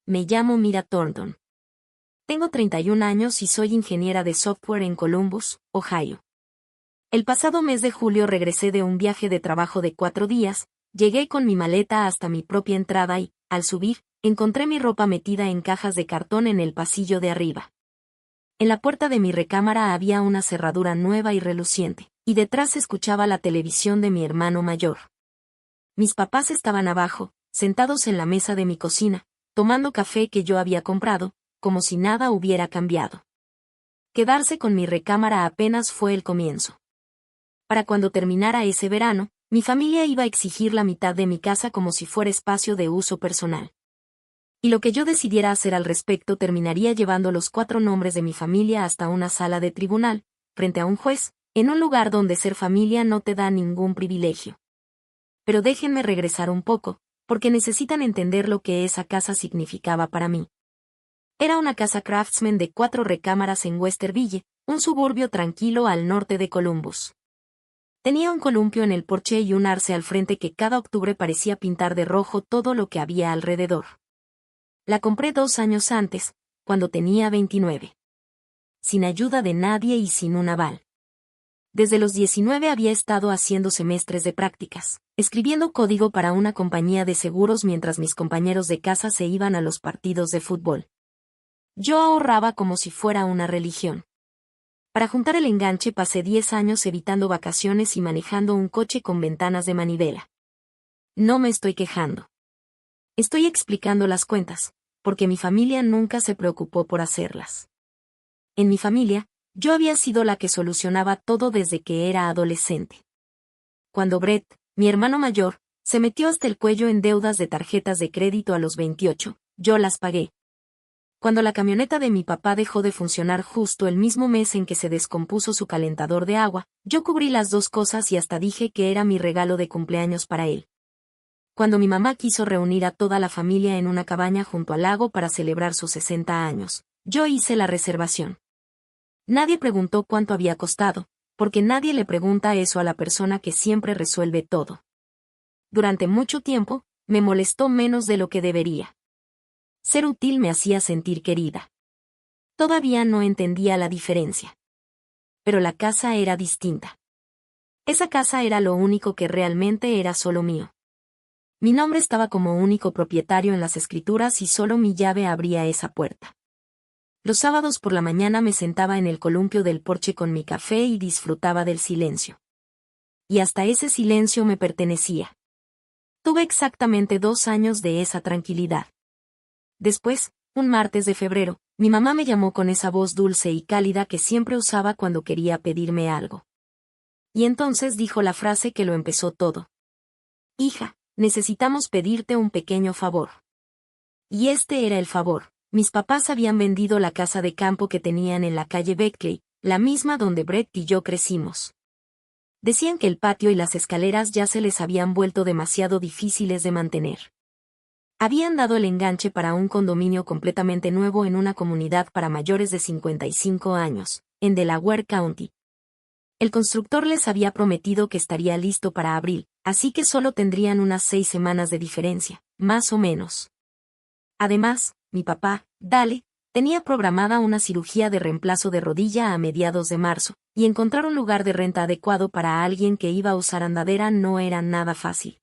me llamo Mira Thornton. Tengo 31 años y soy ingeniera de software en Columbus, Ohio. El pasado mes de julio regresé de un viaje de trabajo de 4 días, llegué con mi maleta hasta mi propia entrada y, al subir, encontré mi ropa metida en cajas de cartón en el pasillo de arriba. En la puerta de mi recámara había una cerradura nueva y reluciente, y detrás se escuchaba la televisión de mi hermano mayor. Mis papás estaban abajo, sentados en la mesa de mi cocina, tomando café que yo había comprado, como si nada hubiera cambiado. Quedarse con mi recámara apenas fue el comienzo. Para cuando terminara ese verano, mi familia iba a exigir la mitad de mi casa como si fuera espacio de uso personal. Y lo que yo decidiera hacer al respecto terminaría llevando los 4 nombres de mi familia hasta una sala de tribunal, frente a un juez, en un lugar donde ser familia no te da ningún privilegio. Pero déjenme regresar un poco, porque necesitan entender lo que esa casa significaba para mí. Era una casa Craftsman de 4 recámaras en Westerville, un suburbio tranquilo al norte de Columbus. Tenía un columpio en el porche y un arce al frente que cada octubre parecía pintar de rojo todo lo que había alrededor. La compré 2 años antes, cuando tenía 29. Sin ayuda de nadie y sin un aval. Desde los 19 había estado haciendo semestres de prácticas, escribiendo código para una compañía de seguros mientras mis compañeros de casa se iban a los partidos de fútbol. Yo ahorraba como si fuera una religión. Para juntar el enganche pasé 10 años evitando vacaciones y manejando un coche con ventanas de manivela. No me estoy quejando. Estoy explicando las cuentas, porque mi familia nunca se preocupó por hacerlas. En mi familia, yo había sido la que solucionaba todo desde que era adolescente. Cuando Brett, mi hermano mayor, se metió hasta el cuello en deudas de tarjetas de crédito a los 28, yo las pagué. Cuando la camioneta de mi papá dejó de funcionar justo el mismo mes en que se descompuso su calentador de agua, yo cubrí las 2 cosas y hasta dije que era mi regalo de cumpleaños para él. Cuando mi mamá quiso reunir a toda la familia en una cabaña junto al lago para celebrar sus 60 años, yo hice la reservación. Nadie preguntó cuánto había costado, porque nadie le pregunta eso a la persona que siempre resuelve todo. Durante mucho tiempo, me molestó menos de lo que debería. Ser útil me hacía sentir querida. Todavía no entendía la diferencia. Pero la casa era distinta. Esa casa era lo único que realmente era solo mío. Mi nombre estaba como único propietario en las escrituras y solo mi llave abría esa puerta. Los sábados por la mañana me sentaba en el columpio del porche con mi café y disfrutaba del silencio. Y hasta ese silencio me pertenecía. Tuve exactamente 2 años de esa tranquilidad. Después, un martes de febrero, mi mamá me llamó con esa voz dulce y cálida que siempre usaba cuando quería pedirme algo. Y entonces dijo la frase que lo empezó todo. Hija, necesitamos pedirte un pequeño favor. Y este era el favor. Mis papás habían vendido la casa de campo que tenían en la calle Beckley, la misma donde Brett y yo crecimos. Decían que el patio y las escaleras ya se les habían vuelto demasiado difíciles de mantener. Habían dado el enganche para un condominio completamente nuevo en una comunidad para mayores de 55 años, en Delaware County. El constructor les había prometido que estaría listo para abril, así que solo tendrían unas 6 semanas de diferencia, más o menos. Además, mi papá, Dale, tenía programada una cirugía de reemplazo de rodilla a mediados de marzo, y encontrar un lugar de renta adecuado para alguien que iba a usar andadera no era nada fácil.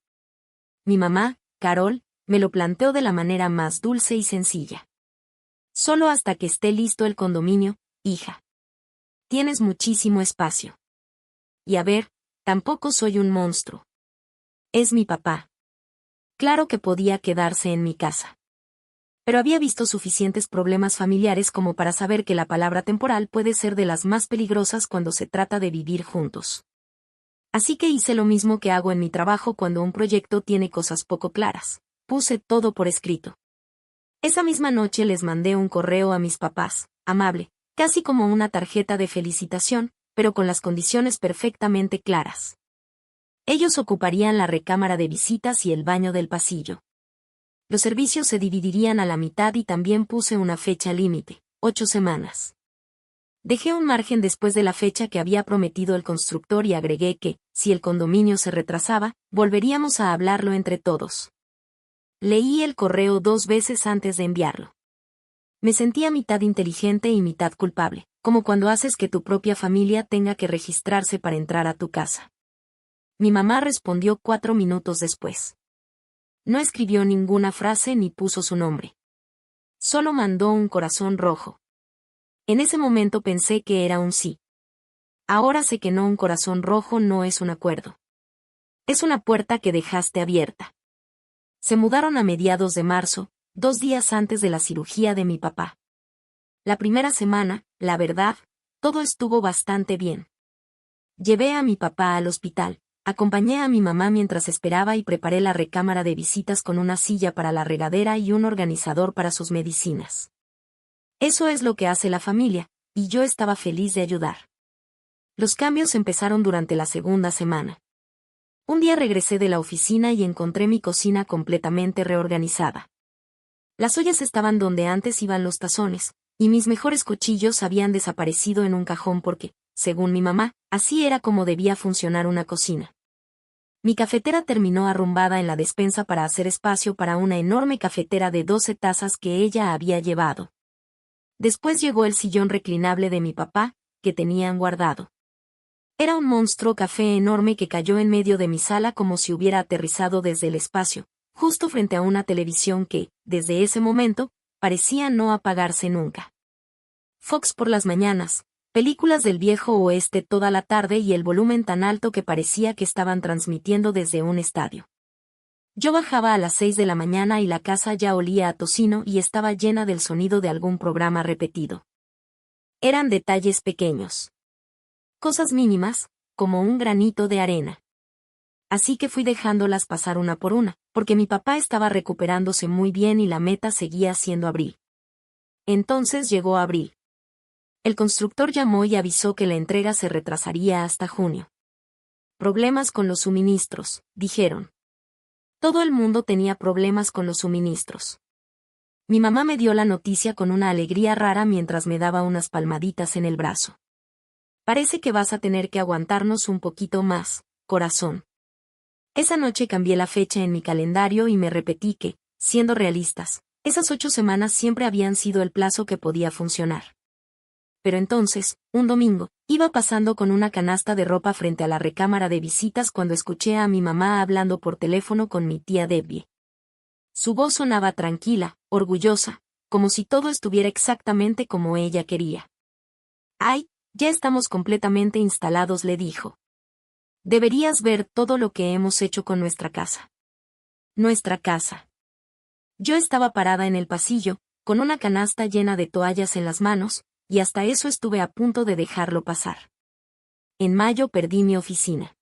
Mi mamá, Carol, me lo planteó de la manera más dulce y sencilla. Solo hasta que esté listo el condominio, hija. Tienes muchísimo espacio. Y a ver, tampoco soy un monstruo. Es mi papá. Claro que podía quedarse en mi casa. Pero había visto suficientes problemas familiares como para saber que la palabra temporal puede ser de las más peligrosas cuando se trata de vivir juntos. Así que hice lo mismo que hago en mi trabajo cuando un proyecto tiene cosas poco claras. Puse todo por escrito. Esa misma noche les mandé un correo a mis papás, amable, casi como una tarjeta de felicitación, pero con las condiciones perfectamente claras. Ellos ocuparían la recámara de visitas y el baño del pasillo. Los servicios se dividirían a la mitad y también puse una fecha límite, 8 semanas. Dejé un margen después de la fecha que había prometido el constructor y agregué que, si el condominio se retrasaba, volveríamos a hablarlo entre todos. Leí el correo 2 veces antes de enviarlo. Me sentía mitad inteligente y mitad culpable, como cuando haces que tu propia familia tenga que registrarse para entrar a tu casa. Mi mamá respondió 4 minutos después. No escribió ninguna frase ni puso su nombre. Solo mandó un corazón rojo. En ese momento pensé que era un sí. Ahora sé que no, un corazón rojo no es un acuerdo. Es una puerta que dejaste abierta. Se mudaron a mediados de marzo, 2 días antes de la cirugía de mi papá. La primera semana, la verdad, todo estuvo bastante bien. Llevé a mi papá al hospital, acompañé a mi mamá mientras esperaba y preparé la recámara de visitas con una silla para la regadera y un organizador para sus medicinas. Eso es lo que hace la familia, y yo estaba feliz de ayudar. Los cambios empezaron durante la segunda semana. Un día regresé de la oficina y encontré mi cocina completamente reorganizada. Las ollas estaban donde antes iban los tazones, y mis mejores cuchillos habían desaparecido en un cajón porque, según mi mamá, así era como debía funcionar una cocina. Mi cafetera terminó arrumbada en la despensa para hacer espacio para una enorme cafetera de 12 tazas que ella había llevado. Después llegó el sillón reclinable de mi papá, que tenían guardado. Era un monstruo café enorme que cayó en medio de mi sala como si hubiera aterrizado desde el espacio, justo frente a una televisión que, desde ese momento, parecía no apagarse nunca. Fox por las mañanas, películas del viejo oeste toda la tarde y el volumen tan alto que parecía que estaban transmitiendo desde un estadio. Yo bajaba a las 6 de la mañana y la casa ya olía a tocino y estaba llena del sonido de algún programa repetido. Eran detalles pequeños. Cosas mínimas, como un granito de arena. Así que fui dejándolas pasar una por una, porque mi papá estaba recuperándose muy bien y la meta seguía siendo abril. Entonces llegó abril. El constructor llamó y avisó que la entrega se retrasaría hasta junio. Problemas con los suministros, dijeron. Todo el mundo tenía problemas con los suministros. Mi mamá me dio la noticia con una alegría rara mientras me daba unas palmaditas en el brazo. Parece que vas a tener que aguantarnos un poquito más, corazón. Esa noche cambié la fecha en mi calendario y me repetí que, siendo realistas, esas 8 semanas siempre habían sido el plazo que podía funcionar. Pero entonces, un domingo, iba pasando con una canasta de ropa frente a la recámara de visitas cuando escuché a mi mamá hablando por teléfono con mi tía Debbie. Su voz sonaba tranquila, orgullosa, como si todo estuviera exactamente como ella quería. «Ay, ya estamos completamente instalados», le dijo. «Deberías ver todo lo que hemos hecho con nuestra casa». Nuestra casa. Yo estaba parada en el pasillo, con una canasta llena de toallas en las manos, y hasta eso estuve a punto de dejarlo pasar. En mayo perdí mi oficina.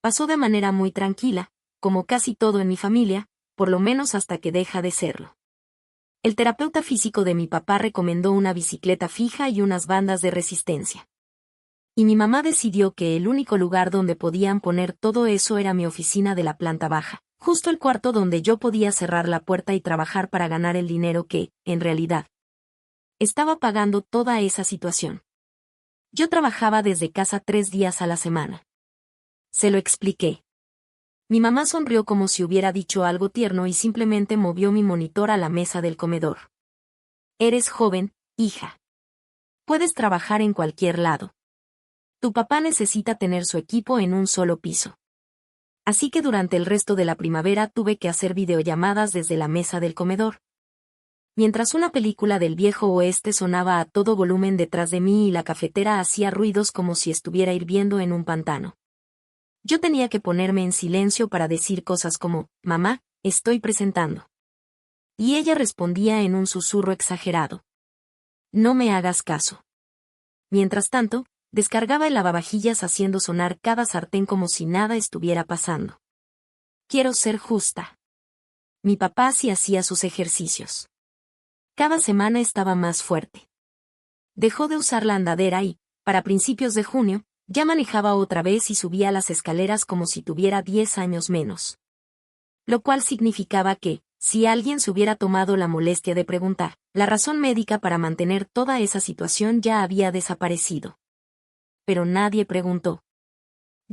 Pasó de manera muy tranquila, como casi todo en mi familia, por lo menos hasta que deja de serlo. El terapeuta físico de mi papá recomendó una bicicleta fija y unas bandas de resistencia. Y mi mamá decidió que el único lugar donde podían poner todo eso era mi oficina de la planta baja, justo el cuarto donde yo podía cerrar la puerta y trabajar para ganar el dinero que, en realidad, estaba pagando toda esa situación. Yo trabajaba desde casa 3 días a la semana. Se lo expliqué. Mi mamá sonrió como si hubiera dicho algo tierno y simplemente movió mi monitor a la mesa del comedor. Eres joven, hija. Puedes trabajar en cualquier lado. Tu papá necesita tener su equipo en un solo piso. Así que durante el resto de la primavera tuve que hacer videollamadas desde la mesa del comedor. Mientras una película del viejo oeste sonaba a todo volumen detrás de mí y la cafetera hacía ruidos como si estuviera hirviendo en un pantano. Yo tenía que ponerme en silencio para decir cosas como, «Mamá, estoy presentando». Y ella respondía en un susurro exagerado. «No me hagas caso». Mientras tanto, descargaba el lavavajillas haciendo sonar cada sartén como si nada estuviera pasando. Quiero ser justa. Mi papá sí hacía sus ejercicios. Cada semana estaba más fuerte. Dejó de usar la andadera y, para principios de junio, ya manejaba otra vez y subía las escaleras como si tuviera 10 años menos. Lo cual significaba que, si alguien se hubiera tomado la molestia de preguntar, la razón médica para mantener toda esa situación ya había desaparecido. Pero nadie preguntó.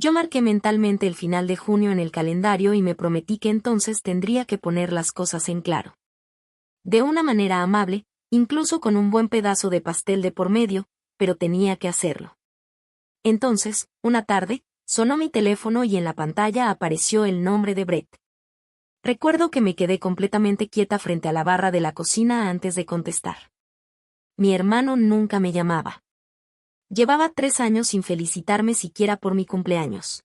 Yo marqué mentalmente el final de junio en el calendario y me prometí que entonces tendría que poner las cosas en claro. De una manera amable, incluso con un buen pedazo de pastel de por medio, pero tenía que hacerlo. Entonces, una tarde, sonó mi teléfono y en la pantalla apareció el nombre de Brett. Recuerdo que me quedé completamente quieta frente a la barra de la cocina antes de contestar. Mi hermano nunca me llamaba. Llevaba 3 años sin felicitarme siquiera por mi cumpleaños.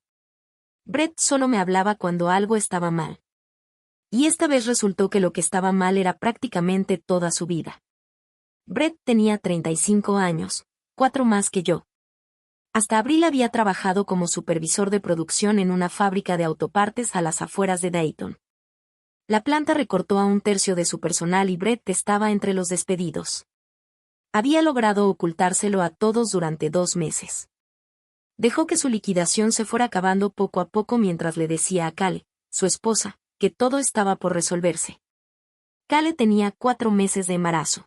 Brett solo me hablaba cuando algo estaba mal. Y esta vez resultó que lo que estaba mal era prácticamente toda su vida. Brett tenía 35 años, 4 más que yo. Hasta abril había trabajado como supervisor de producción en una fábrica de autopartes a las afueras de Dayton. La planta recortó a 1/3 de su personal y Brett estaba entre los despedidos. Había logrado ocultárselo a todos durante 2 meses. Dejó que su liquidación se fuera acabando poco a poco mientras le decía a Kale, su esposa, que todo estaba por resolverse. Kale tenía 4 meses de embarazo.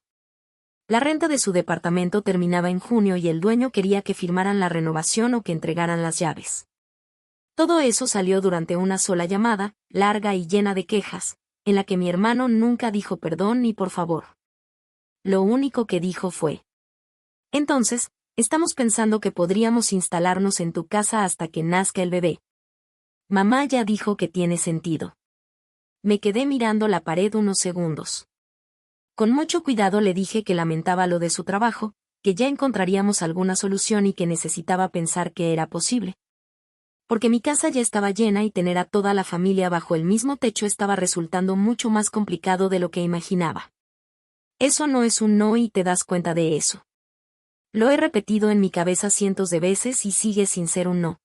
La renta de su departamento terminaba en junio y el dueño quería que firmaran la renovación o que entregaran las llaves. Todo eso salió durante una sola llamada, larga y llena de quejas, en la que mi hermano nunca dijo perdón ni por favor. Lo único que dijo fue: entonces, estamos pensando que podríamos instalarnos en tu casa hasta que nazca el bebé. Mamá ya dijo que tiene sentido. Me quedé mirando la pared unos segundos. Con mucho cuidado le dije que lamentaba lo de su trabajo, que ya encontraríamos alguna solución y que necesitaba pensar que era posible. Porque mi casa ya estaba llena y tener a toda la familia bajo el mismo techo estaba resultando mucho más complicado de lo que imaginaba. Eso no es un no y te das cuenta de eso. Lo he repetido en mi cabeza cientos de veces y sigue sin ser un no.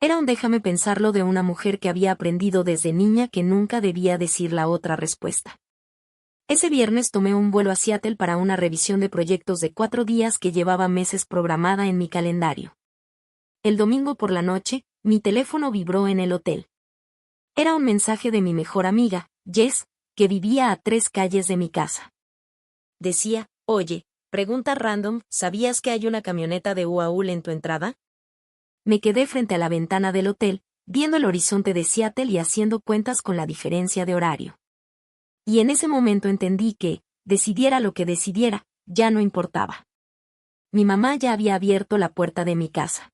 Era un déjame pensarlo de una mujer que había aprendido desde niña que nunca debía decir la otra respuesta. Ese viernes tomé un vuelo a Seattle para una revisión de proyectos de 4 días que llevaba meses programada en mi calendario. El domingo por la noche, mi teléfono vibró en el hotel. Era un mensaje de mi mejor amiga, Jess, que vivía a 3 calles de mi casa. Decía: oye, pregunta random, ¿sabías que hay una camioneta de UAUL en tu entrada? Me quedé frente a la ventana del hotel, viendo el horizonte de Seattle y haciendo cuentas con la diferencia de horario. Y en ese momento entendí que, decidiera lo que decidiera, ya no importaba. Mi mamá ya había abierto la puerta de mi casa.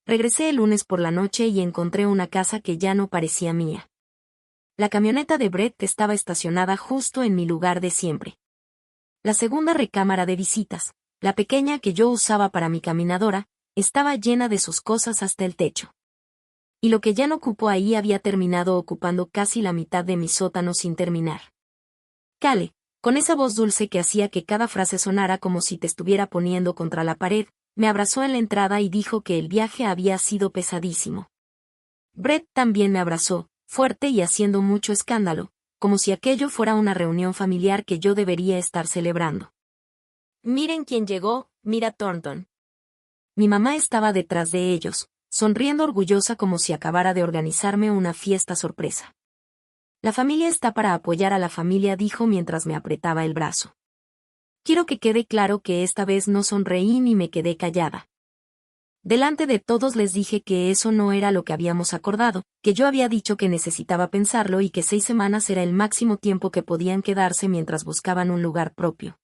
Regresé el lunes por la noche y encontré una casa que ya no parecía mía. La camioneta de Brett estaba estacionada justo en mi lugar de siempre. La segunda recámara de visitas, la pequeña que yo usaba para mi caminadora, estaba llena de sus cosas hasta el techo. Y lo que ya no ocupó ahí había terminado ocupando casi la mitad de mi sótano sin terminar. Kale, con esa voz dulce que hacía que cada frase sonara como si te estuviera poniendo contra la pared, me abrazó en la entrada y dijo que el viaje había sido pesadísimo. Brett también me abrazó, fuerte y haciendo mucho escándalo, como si aquello fuera una reunión familiar que yo debería estar celebrando. Miren quién llegó, mira Thornton. Mi mamá estaba detrás de ellos, sonriendo orgullosa como si acabara de organizarme una fiesta sorpresa. La familia está para apoyar a la familia, dijo mientras me apretaba el brazo. Quiero que quede claro que esta vez no sonreí ni me quedé callada. Delante de todos les dije que eso no era lo que habíamos acordado, que yo había dicho que necesitaba pensarlo y que 6 semanas era el máximo tiempo que podían quedarse mientras buscaban un lugar propio.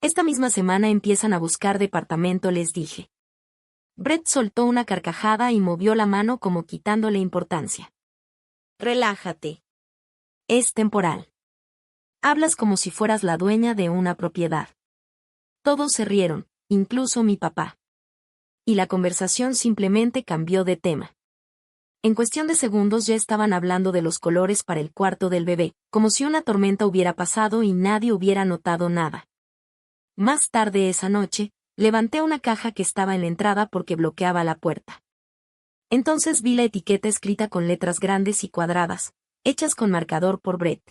Esta misma semana empiezan a buscar departamento, les dije. Brett soltó una carcajada y movió la mano como quitándole importancia. Relájate. Es temporal. Hablas como si fueras la dueña de una propiedad. Todos se rieron, incluso mi papá. Y la conversación simplemente cambió de tema. En cuestión de segundos ya estaban hablando de los colores para el cuarto del bebé, como si una tormenta hubiera pasado y nadie hubiera notado nada. Más tarde esa noche, levanté una caja que estaba en la entrada porque bloqueaba la puerta. Entonces vi la etiqueta escrita con letras grandes y cuadradas, hechas con marcador por Brett.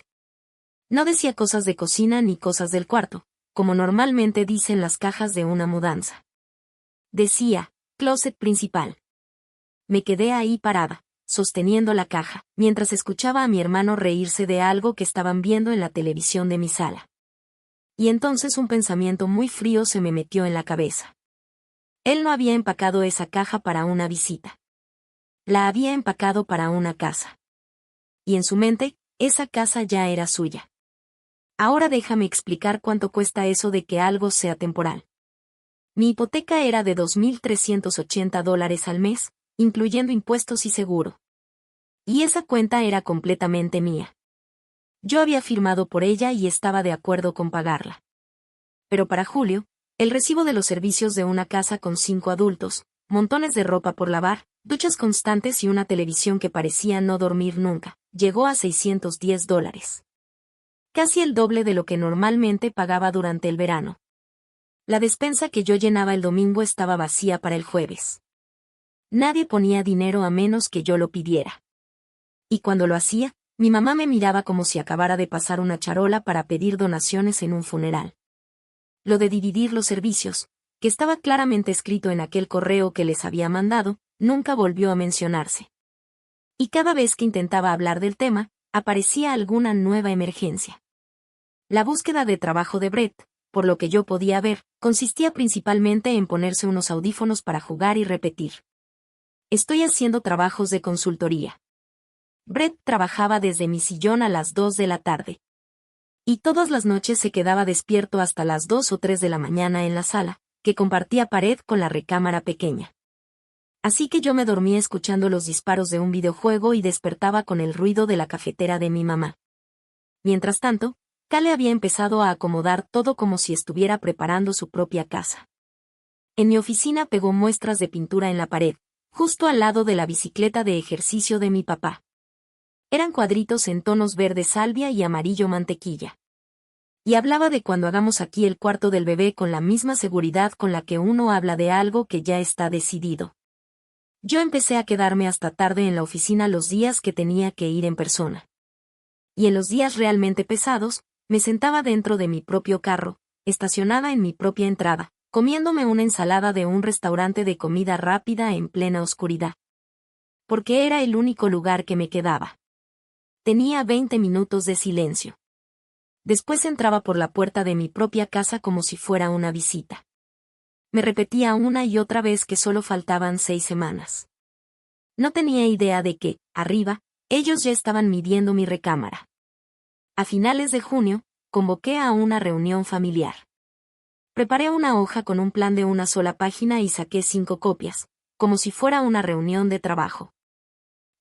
No decía cosas de cocina ni cosas del cuarto, como normalmente dicen las cajas de una mudanza. Decía, closet principal. Me quedé ahí parada, sosteniendo la caja, mientras escuchaba a mi hermano reírse de algo que estaban viendo en la televisión de mi sala. Y entonces un pensamiento muy frío se me metió en la cabeza. Él no había empacado esa caja para una visita. La había empacado para una casa. Y en su mente, esa casa ya era suya. Ahora déjame explicar cuánto cuesta eso de que algo sea temporal. Mi hipoteca era de $2,380 al mes, incluyendo impuestos y seguro. Y esa cuenta era completamente mía. Yo había firmado por ella y estaba de acuerdo con pagarla. Pero para Julio, el recibo de los servicios de una casa con 5 adultos, montones de ropa por lavar, duchas constantes y una televisión que parecía no dormir nunca, llegó a $610. Casi el doble de lo que normalmente pagaba durante el verano. La despensa que yo llenaba el domingo estaba vacía para el jueves. Nadie ponía dinero a menos que yo lo pidiera. Y cuando lo hacía, mi mamá me miraba como si acabara de pasar una charola para pedir donaciones en un funeral. Lo de dividir los servicios, que estaba claramente escrito en aquel correo que les había mandado, nunca volvió a mencionarse. Y cada vez que intentaba hablar del tema, aparecía alguna nueva emergencia. La búsqueda de trabajo de Brett, por lo que yo podía ver, consistía principalmente en ponerse unos audífonos para jugar y repetir. Estoy haciendo trabajos de consultoría. Brett trabajaba desde mi sillón a las 2 de la tarde. Y todas las noches se quedaba despierto hasta las 2 o 3 de la mañana en la sala, que compartía pared con la recámara pequeña. Así que yo me dormía escuchando los disparos de un videojuego y despertaba con el ruido de la cafetera de mi mamá. Mientras tanto, Cale había empezado a acomodar todo como si estuviera preparando su propia casa. En mi oficina pegó muestras de pintura en la pared, justo al lado de la bicicleta de ejercicio de mi papá. Eran cuadritos en tonos verde salvia y amarillo mantequilla. Y hablaba de cuando hagamos aquí el cuarto del bebé con la misma seguridad con la que uno habla de algo que ya está decidido. Yo empecé a quedarme hasta tarde en la oficina los días que tenía que ir en persona. Y en los días realmente pesados, me sentaba dentro de mi propio carro, estacionada en mi propia entrada, comiéndome una ensalada de un restaurante de comida rápida en plena oscuridad. Porque era el único lugar que me quedaba. Tenía 20 minutos de silencio. Después entraba por la puerta de mi propia casa como si fuera una visita. Me repetía una y otra vez que solo faltaban 6 semanas. No tenía idea de que, arriba, ellos ya estaban midiendo mi recámara. A finales de junio, convoqué a una reunión familiar. Preparé una hoja con un plan de una sola página y saqué 5 copias, como si fuera una reunión de trabajo.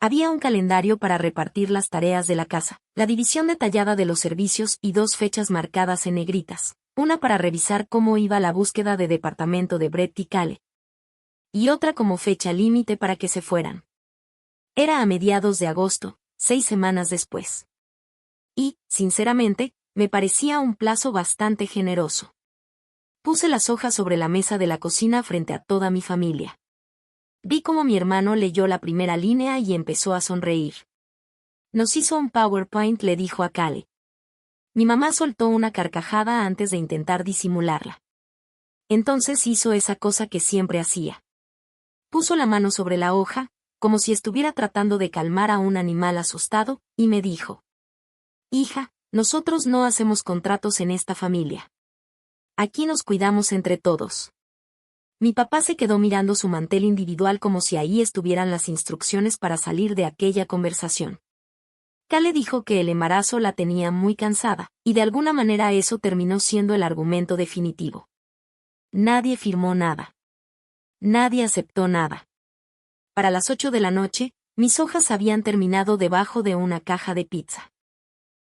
Había un calendario para repartir las tareas de la casa, la división detallada de los servicios y 2 fechas marcadas en negritas, una para revisar cómo iba la búsqueda de departamento de Brett y Cale, y otra como fecha límite para que se fueran. Era a mediados de agosto, 6 semanas después. Y, sinceramente, me parecía un plazo bastante generoso. Puse las hojas sobre la mesa de la cocina frente a toda mi familia. Vi cómo mi hermano leyó la primera línea y empezó a sonreír. Nos hizo un PowerPoint, le dijo a Cale. Mi mamá soltó una carcajada antes de intentar disimularla. Entonces hizo esa cosa que siempre hacía. Puso la mano sobre la hoja, como si estuviera tratando de calmar a un animal asustado, y me dijo: Hija, nosotros no hacemos contratos en esta familia. Aquí nos cuidamos entre todos. Mi papá se quedó mirando su mantel individual como si ahí estuvieran las instrucciones para salir de aquella conversación. Cale dijo que el embarazo la tenía muy cansada, y de alguna manera eso terminó siendo el argumento definitivo. Nadie firmó nada. Nadie aceptó nada. Para las 8 de la noche, mis hojas habían terminado debajo de una caja de pizza.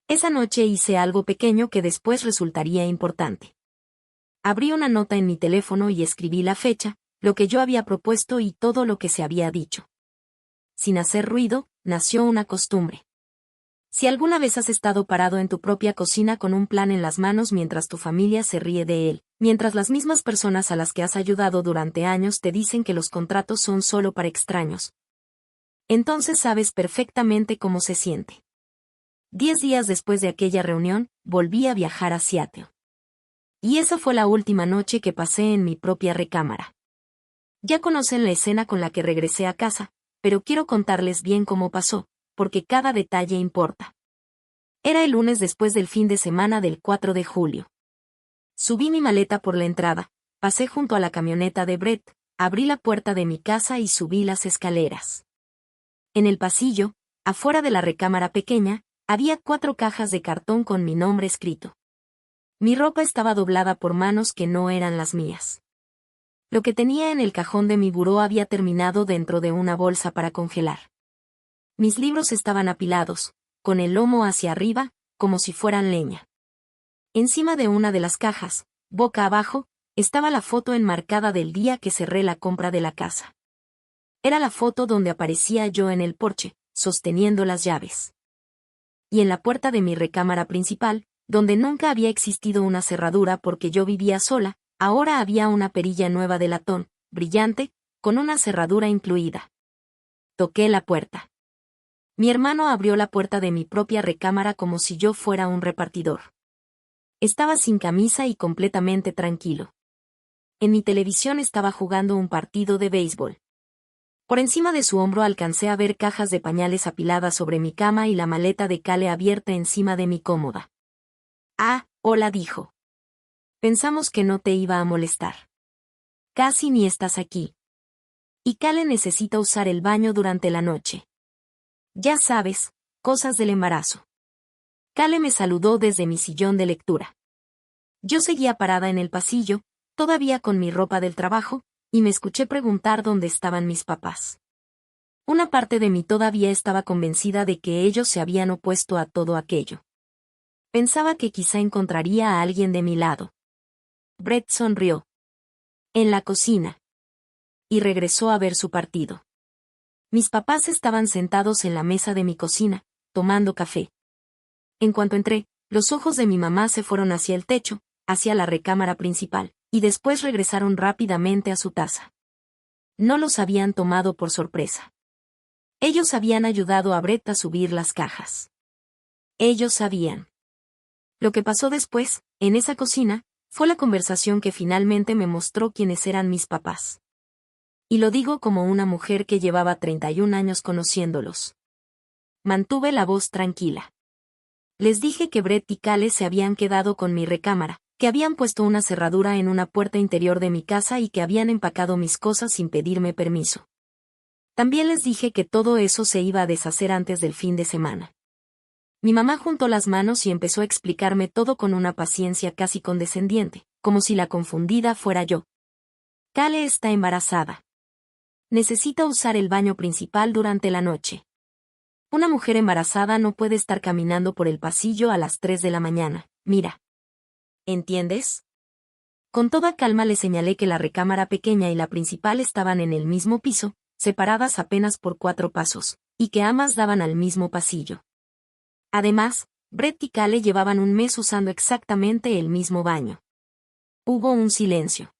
Esa noche hice algo pequeño que después resultaría importante. Abrí una nota en mi teléfono y escribí la fecha, lo que yo había propuesto y todo lo que se había dicho. Sin hacer ruido, nació una costumbre. Si alguna vez has estado parado en tu propia cocina con un plan en las manos mientras tu familia se ríe de él, mientras las mismas personas a las que has ayudado durante años te dicen que los contratos son solo para extraños, entonces sabes perfectamente cómo se siente. 10 días después de aquella reunión, volví a viajar a Seattle. Y esa fue la última noche que pasé en mi propia recámara. Ya conocen la escena con la que regresé a casa, pero quiero contarles bien cómo pasó, porque cada detalle importa. Era el lunes después del fin de semana del 4 de julio. Subí mi maleta por la entrada, pasé junto a la camioneta de Brett, abrí la puerta de mi casa y subí las escaleras. En el pasillo, afuera de la recámara pequeña, había 4 cajas de cartón con mi nombre escrito. Mi ropa estaba doblada por manos que no eran las mías. Lo que tenía en el cajón de mi buró había terminado dentro de una bolsa para congelar. Mis libros estaban apilados, con el lomo hacia arriba, como si fueran leña. Encima de una de las cajas, boca abajo, estaba la foto enmarcada del día que cerré la compra de la casa. Era la foto donde aparecía yo en el porche, sosteniendo las llaves. Y en la puerta de mi recámara principal, donde nunca había existido una cerradura porque yo vivía sola, ahora había una perilla nueva de latón, brillante, con una cerradura incluida. Toqué la puerta. Mi hermano abrió la puerta de mi propia recámara como si yo fuera un repartidor. Estaba sin camisa y completamente tranquilo. En mi televisión estaba jugando un partido de béisbol. Por encima de su hombro alcancé a ver cajas de pañales apiladas sobre mi cama y la maleta de Cale abierta encima de mi cómoda. Ah, hola, dijo. Pensamos que no te iba a molestar. Casi ni estás aquí. Y Cale necesita usar el baño durante la noche. Ya sabes, cosas del embarazo. Cale me saludó desde mi sillón de lectura. Yo seguía parada en el pasillo, todavía con mi ropa del trabajo, y me escuché preguntar dónde estaban mis papás. Una parte de mí todavía estaba convencida de que ellos se habían opuesto a todo aquello. Pensaba que quizá encontraría a alguien de mi lado. Brett sonrió. En la cocina. Y regresó a ver su partido. Mis papás estaban sentados en la mesa de mi cocina, tomando café. En cuanto entré, los ojos de mi mamá se fueron hacia el techo, hacia la recámara principal, y después regresaron rápidamente a su taza. No los habían tomado por sorpresa. Ellos habían ayudado a Brett a subir las cajas. Ellos sabían. Lo que pasó después, en esa cocina, fue la conversación que finalmente me mostró quiénes eran mis papás. Y lo digo como una mujer que llevaba 31 años conociéndolos. Mantuve la voz tranquila. Les dije que Brett y Cale se habían quedado con mi recámara, que habían puesto una cerradura en una puerta interior de mi casa y que habían empacado mis cosas sin pedirme permiso. También les dije que todo eso se iba a deshacer antes del fin de semana. Mi mamá juntó las manos y empezó a explicarme todo con una paciencia casi condescendiente, como si la confundida fuera yo. Cale está embarazada. Necesita usar el baño principal durante la noche. Una mujer embarazada no puede estar caminando por el pasillo a las 3 de la mañana, mira. ¿Entiendes? Con toda calma le señalé que la recámara pequeña y la principal estaban en el mismo piso, separadas apenas por 4 pasos, y que ambas daban al mismo pasillo. Además, Brett y Cale llevaban un mes usando exactamente el mismo baño. Hubo un silencio.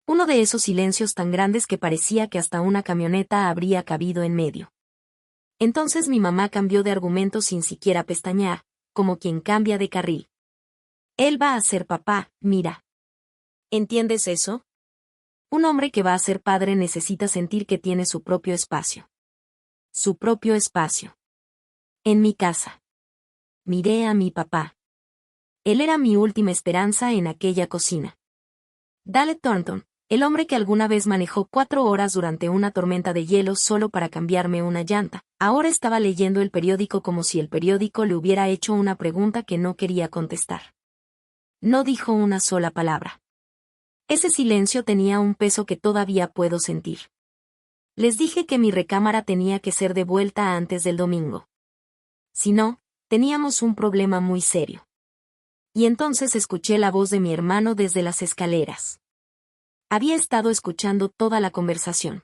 Uno de esos silencios tan grandes que parecía que hasta una camioneta habría cabido en medio. Entonces mi mamá cambió de argumento sin siquiera pestañear, como quien cambia de carril. Él va a ser papá, mira. ¿Entiendes eso? Un hombre que va a ser padre necesita sentir que tiene su propio espacio. Su propio espacio. En mi casa. Miré a mi papá. Él era mi última esperanza en aquella cocina. Dale Thornton, el hombre que alguna vez manejó 4 horas durante una tormenta de hielo solo para cambiarme una llanta, ahora estaba leyendo el periódico como si el periódico le hubiera hecho una pregunta que no quería contestar. No dijo una sola palabra. Ese silencio tenía un peso que todavía puedo sentir. Les dije que mi recámara tenía que ser devuelta antes del domingo. Si no, teníamos un problema muy serio. Y entonces escuché la voz de mi hermano desde las escaleras. Había estado escuchando toda la conversación.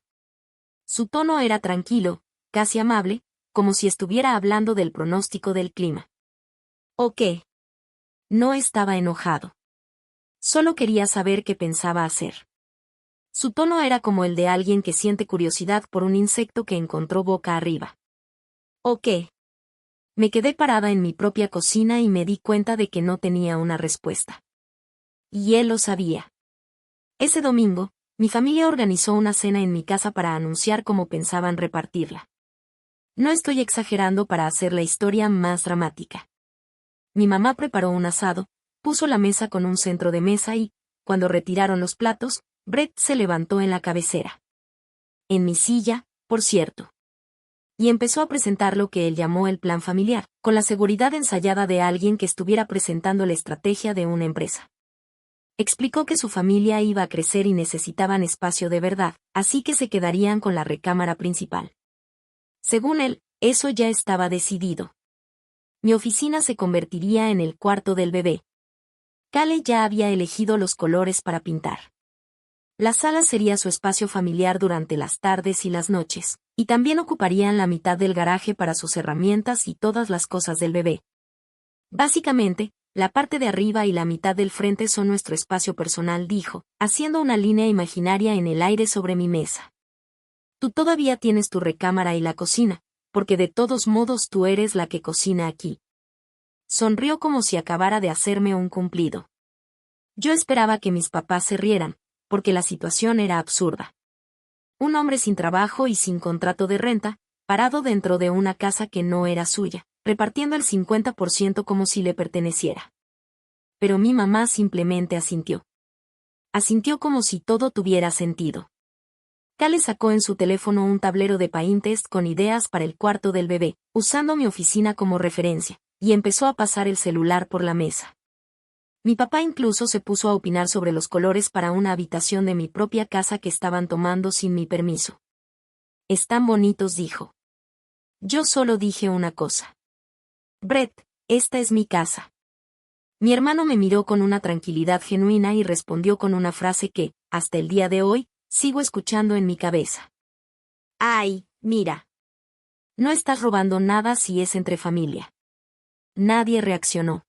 Su tono era tranquilo, casi amable, como si estuviera hablando del pronóstico del clima. ¿O qué? No estaba enojado. Solo quería saber qué pensaba hacer. Su tono era como el de alguien que siente curiosidad por un insecto que encontró boca arriba. ¿O qué? Me quedé parada en mi propia cocina y me di cuenta de que no tenía una respuesta. Y él lo sabía. Ese domingo, mi familia organizó una cena en mi casa para anunciar cómo pensaban repartirla. No estoy exagerando para hacer la historia más dramática. Mi mamá preparó un asado, puso la mesa con un centro de mesa y, cuando retiraron los platos, Brett se levantó en la cabecera. En mi silla, por cierto. y empezó a presentar lo que él llamó el plan familiar, con la seguridad ensayada de alguien que estuviera presentando la estrategia de una empresa. Explicó que su familia iba a crecer y necesitaban espacio de verdad, así que se quedarían con la recámara principal. Según él, eso ya estaba decidido. Mi oficina se convertiría en el cuarto del bebé. Cale ya había elegido los colores para pintar. La sala sería su espacio familiar durante las tardes y las noches, y también ocuparían la mitad del garaje para sus herramientas y todas las cosas del bebé. Básicamente, la parte de arriba y la mitad del frente son nuestro espacio personal, dijo, haciendo una línea imaginaria en el aire sobre mi mesa. Tú todavía tienes tu recámara y la cocina, porque de todos modos tú eres la que cocina aquí. Sonrió como si acabara de hacerme un cumplido. Yo esperaba que mis papás se rieran, porque la situación era absurda. Un hombre sin trabajo y sin contrato de renta, parado dentro de una casa que no era suya, repartiendo el 50% como si le perteneciera. Pero mi mamá simplemente asintió. Asintió como si todo tuviera sentido. Cale sacó en su teléfono un tablero de Pinterest con ideas para el cuarto del bebé, usando mi oficina como referencia, y empezó a pasar el celular por la mesa. Mi papá incluso se puso a opinar sobre los colores para una habitación de mi propia casa que estaban tomando sin mi permiso. Están bonitos, dijo. Yo solo dije una cosa. Brett, esta es mi casa. Mi hermano me miró con una tranquilidad genuina y respondió con una frase que, hasta el día de hoy, sigo escuchando en mi cabeza. Ay, mira. No estás robando nada si es entre familia. Nadie reaccionó.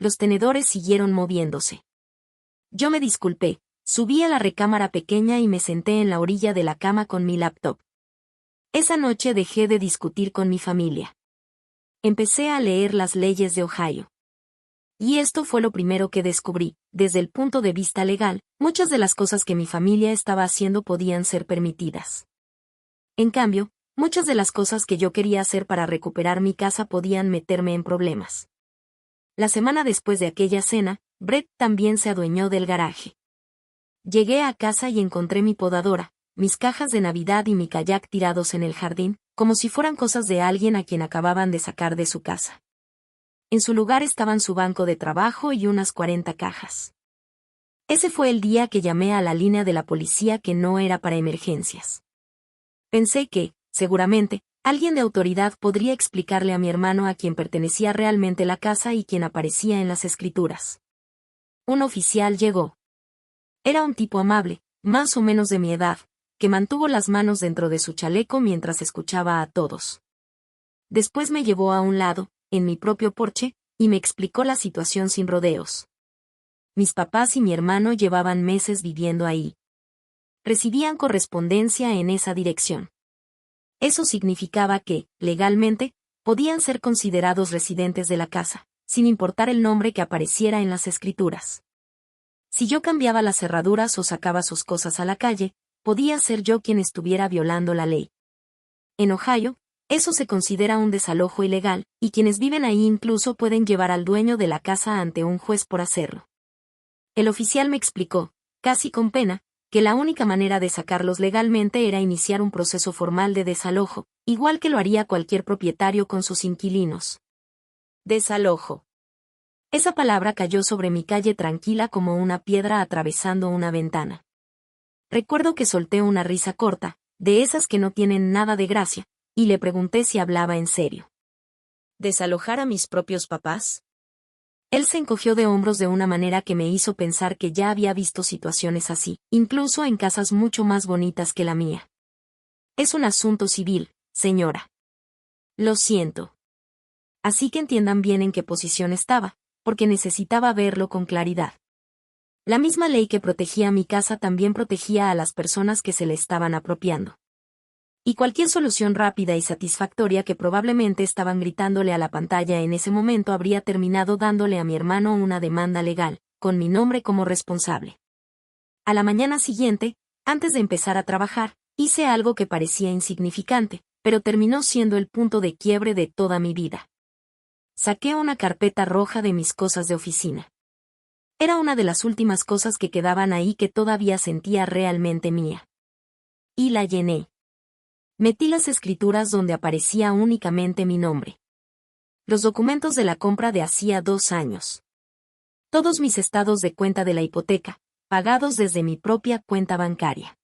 Los tenedores siguieron moviéndose. Yo me disculpé, subí a la recámara pequeña y me senté en la orilla de la cama con mi laptop. Esa noche dejé de discutir con mi familia. Empecé a leer las leyes de Ohio. Y esto fue lo primero que descubrí. Desde el punto de vista legal, muchas de las cosas que mi familia estaba haciendo podían ser permitidas. En cambio, muchas de las cosas que yo quería hacer para recuperar mi casa podían meterme en problemas. La semana después de aquella cena, Brett también se adueñó del garaje. Llegué a casa y encontré mi podadora, mis cajas de Navidad y mi kayak tirados en el jardín, como si fueran cosas de alguien a quien acababan de sacar de su casa. En su lugar estaban su banco de trabajo y unas 40 cajas. Ese fue el día que llamé a la línea de la policía que no era para emergencias. Pensé que, seguramente, alguien de autoridad podría explicarle a mi hermano a quien pertenecía realmente la casa y quien aparecía en las escrituras. Un oficial llegó. Era un tipo amable, más o menos de mi edad, que mantuvo las manos dentro de su chaleco mientras escuchaba a todos. Después me llevó a un lado, en mi propio porche, y me explicó la situación sin rodeos. Mis papás y mi hermano llevaban meses viviendo ahí. Recibían correspondencia en esa dirección. Eso significaba que, legalmente, podían ser considerados residentes de la casa, sin importar el nombre que apareciera en las escrituras. Si yo cambiaba las cerraduras o sacaba sus cosas a la calle, podía ser yo quien estuviera violando la ley. En Ohio, eso se considera un desalojo ilegal, y quienes viven ahí incluso pueden llevar al dueño de la casa ante un juez por hacerlo. El oficial me explicó, casi con pena, que la única manera de sacarlos legalmente era iniciar un proceso formal de desalojo, igual que lo haría cualquier propietario con sus inquilinos. Desalojo. Esa palabra cayó sobre mi calle tranquila como una piedra atravesando una ventana. Recuerdo que solté una risa corta, de esas que no tienen nada de gracia, y le pregunté si hablaba en serio. ¿Desalojar a mis propios papás? Él se encogió de hombros de una manera que me hizo pensar que ya había visto situaciones así, incluso en casas mucho más bonitas que la mía. Es un asunto civil, señora. Lo siento. Así que entiendan bien en qué posición estaba, porque necesitaba verlo con claridad. La misma ley que protegía mi casa también protegía a las personas que se le estaban apropiando. Y cualquier solución rápida y satisfactoria que probablemente estaban gritándole a la pantalla en ese momento habría terminado dándole a mi hermano una demanda legal, con mi nombre como responsable. A la mañana siguiente, antes de empezar a trabajar, hice algo que parecía insignificante, pero terminó siendo el punto de quiebre de toda mi vida. Saqué una carpeta roja de mis cosas de oficina. Era una de las últimas cosas que quedaban ahí que todavía sentía realmente mía. Y la llené. Metí las escrituras donde aparecía únicamente mi nombre. Los documentos de la compra de hacía 2 años. Todos mis estados de cuenta de la hipoteca, pagados desde mi propia cuenta bancaria.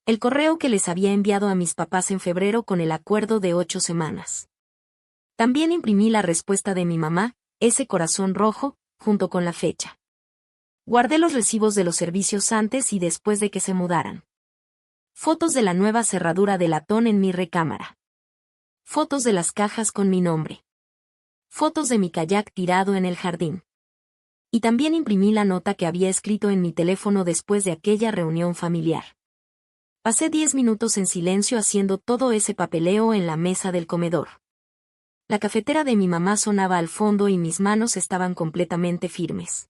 El correo que les había enviado a mis papás en febrero con el acuerdo de 8 semanas. También imprimí la respuesta de mi mamá, ese corazón rojo, junto con la fecha. Guardé los recibos de los servicios antes y después de que se mudaran. Fotos de la nueva cerradura de latón en mi recámara. Fotos de las cajas con mi nombre. Fotos de mi kayak tirado en el jardín. Y también imprimí la nota que había escrito en mi teléfono después de aquella reunión familiar. Pasé 10 minutos en silencio haciendo todo ese papeleo en la mesa del comedor. La cafetera de mi mamá sonaba al fondo y mis manos estaban completamente firmes.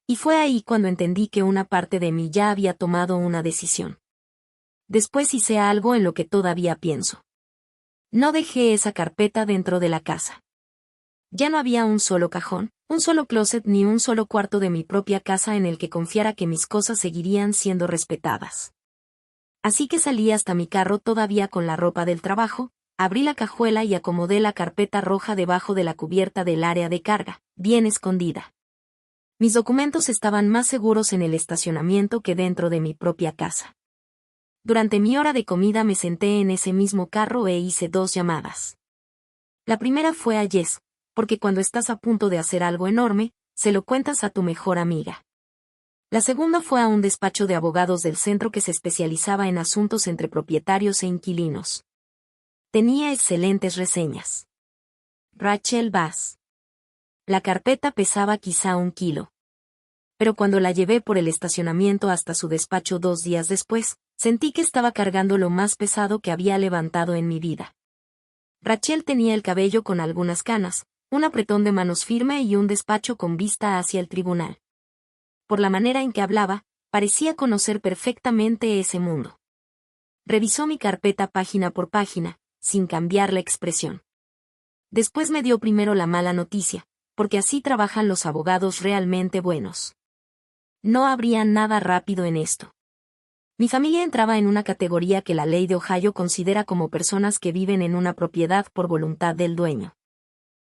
Y fue ahí cuando entendí que una parte de mí ya había tomado una decisión. Después hice algo en lo que todavía pienso. No dejé esa carpeta dentro de la casa. Ya no había un solo cajón, un solo closet ni un solo cuarto de mi propia casa en el que confiara que mis cosas seguirían siendo respetadas. Así que salí hasta mi carro todavía con la ropa del trabajo, abrí la cajuela y acomodé la carpeta roja debajo de la cubierta del área de carga, bien escondida. Mis documentos estaban más seguros en el estacionamiento que dentro de mi propia casa. Durante mi hora de comida me senté en ese mismo carro e hice 2 llamadas. La primera fue a Jess, porque cuando estás a punto de hacer algo enorme, se lo cuentas a tu mejor amiga. La segunda fue a un despacho de abogados del centro que se especializaba en asuntos entre propietarios e inquilinos. Tenía excelentes reseñas. Rachel Bass. La carpeta pesaba quizá 1 kilo. Pero cuando la llevé por el estacionamiento hasta su despacho 2 días después, sentí que estaba cargando lo más pesado que había levantado en mi vida. Rachel tenía el cabello con algunas canas, un apretón de manos firme y un despacho con vista hacia el tribunal. Por la manera en que hablaba, parecía conocer perfectamente ese mundo. Revisó mi carpeta página por página, sin cambiar la expresión. Después me dio primero la mala noticia, porque así trabajan los abogados realmente buenos. No habría nada rápido en esto. Mi familia entraba en una categoría que la ley de Ohio considera como personas que viven en una propiedad por voluntad del dueño.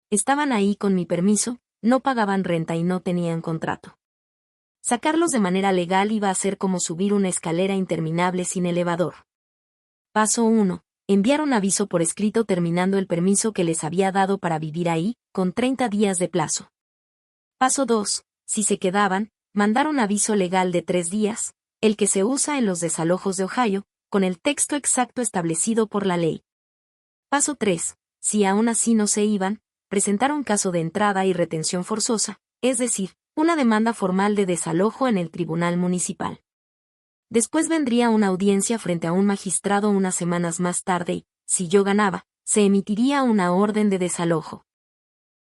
Estaban ahí con mi permiso, no pagaban renta y no tenían contrato. Sacarlos de manera legal iba a ser como subir una escalera interminable sin elevador. Paso 1. Enviar un aviso por escrito terminando el permiso que les había dado para vivir ahí, con 30 días de plazo. Paso 2. Si se quedaban, mandar un aviso legal de 3 días, el que se usa en los desalojos de Ohio, con el texto exacto establecido por la ley. Paso 3. Si aún así no se iban, presentar un caso de entrada y retención forzosa, es decir, una demanda formal de desalojo en el tribunal municipal. Después vendría una audiencia frente a un magistrado unas semanas más tarde y, si yo ganaba, se emitiría una orden de desalojo.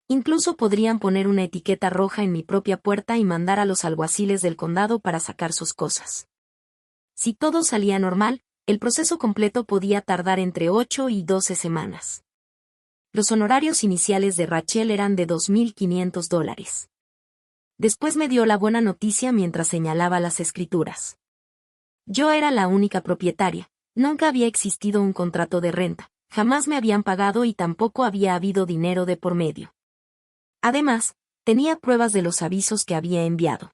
Incluso podrían poner una etiqueta roja en mi propia puerta y mandar a los alguaciles del condado para sacar sus cosas. Si todo salía normal, el proceso completo podía tardar entre 8 y 12 semanas. Los honorarios iniciales de Rachel eran de $2,500. Después me dio la buena noticia mientras señalaba las escrituras. Yo era la única propietaria, nunca había existido un contrato de renta, jamás me habían pagado y tampoco había habido dinero de por medio. Además, tenía pruebas de los avisos que había enviado.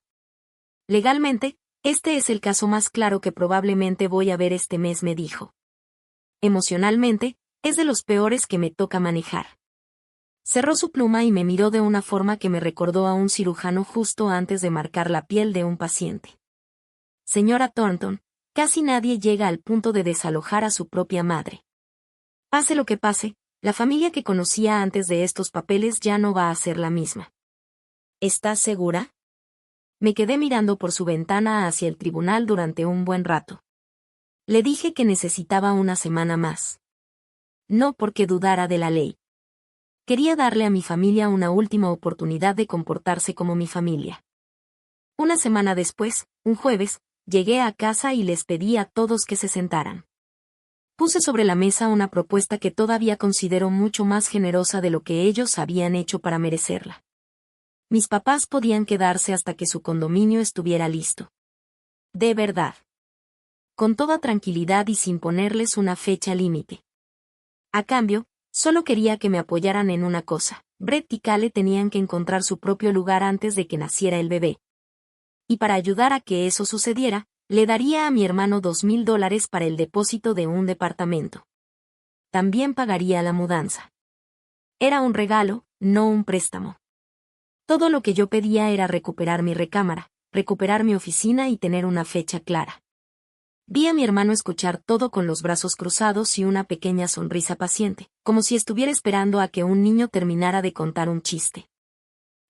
Legalmente, este es el caso más claro que probablemente voy a ver este mes, me dijo. Emocionalmente, es de los peores que me toca manejar. Cerró su pluma y me miró de una forma que me recordó a un cirujano justo antes de marcar la piel de un paciente. Señora Thornton, casi nadie llega al punto de desalojar a su propia madre. Pase lo que pase, la familia que conocía antes de estos papeles ya no va a ser la misma. ¿Estás segura? Me quedé mirando por su ventana hacia el tribunal durante un buen rato. Le dije que necesitaba una semana más. No porque dudara de la ley. Quería darle a mi familia una última oportunidad de comportarse como mi familia. Una semana después, un jueves, llegué a casa y les pedí a todos que se sentaran. Puse sobre la mesa una propuesta que todavía considero mucho más generosa de lo que ellos habían hecho para merecerla. Mis papás podían quedarse hasta que su condominio estuviera listo. De verdad. con toda tranquilidad y sin ponerles una fecha límite. A cambio, solo quería que me apoyaran en una cosa: Brett y Kale tenían que encontrar su propio lugar antes de que naciera el bebé. Y para ayudar a que eso sucediera, le daría a mi hermano $2,000 para el depósito de un departamento. También pagaría la mudanza. Era un regalo, no un préstamo. Todo lo que yo pedía era recuperar mi recámara, recuperar mi oficina y tener una fecha clara. Vi a mi hermano escuchar todo con los brazos cruzados y una pequeña sonrisa paciente, como si estuviera esperando a que un niño terminara de contar un chiste.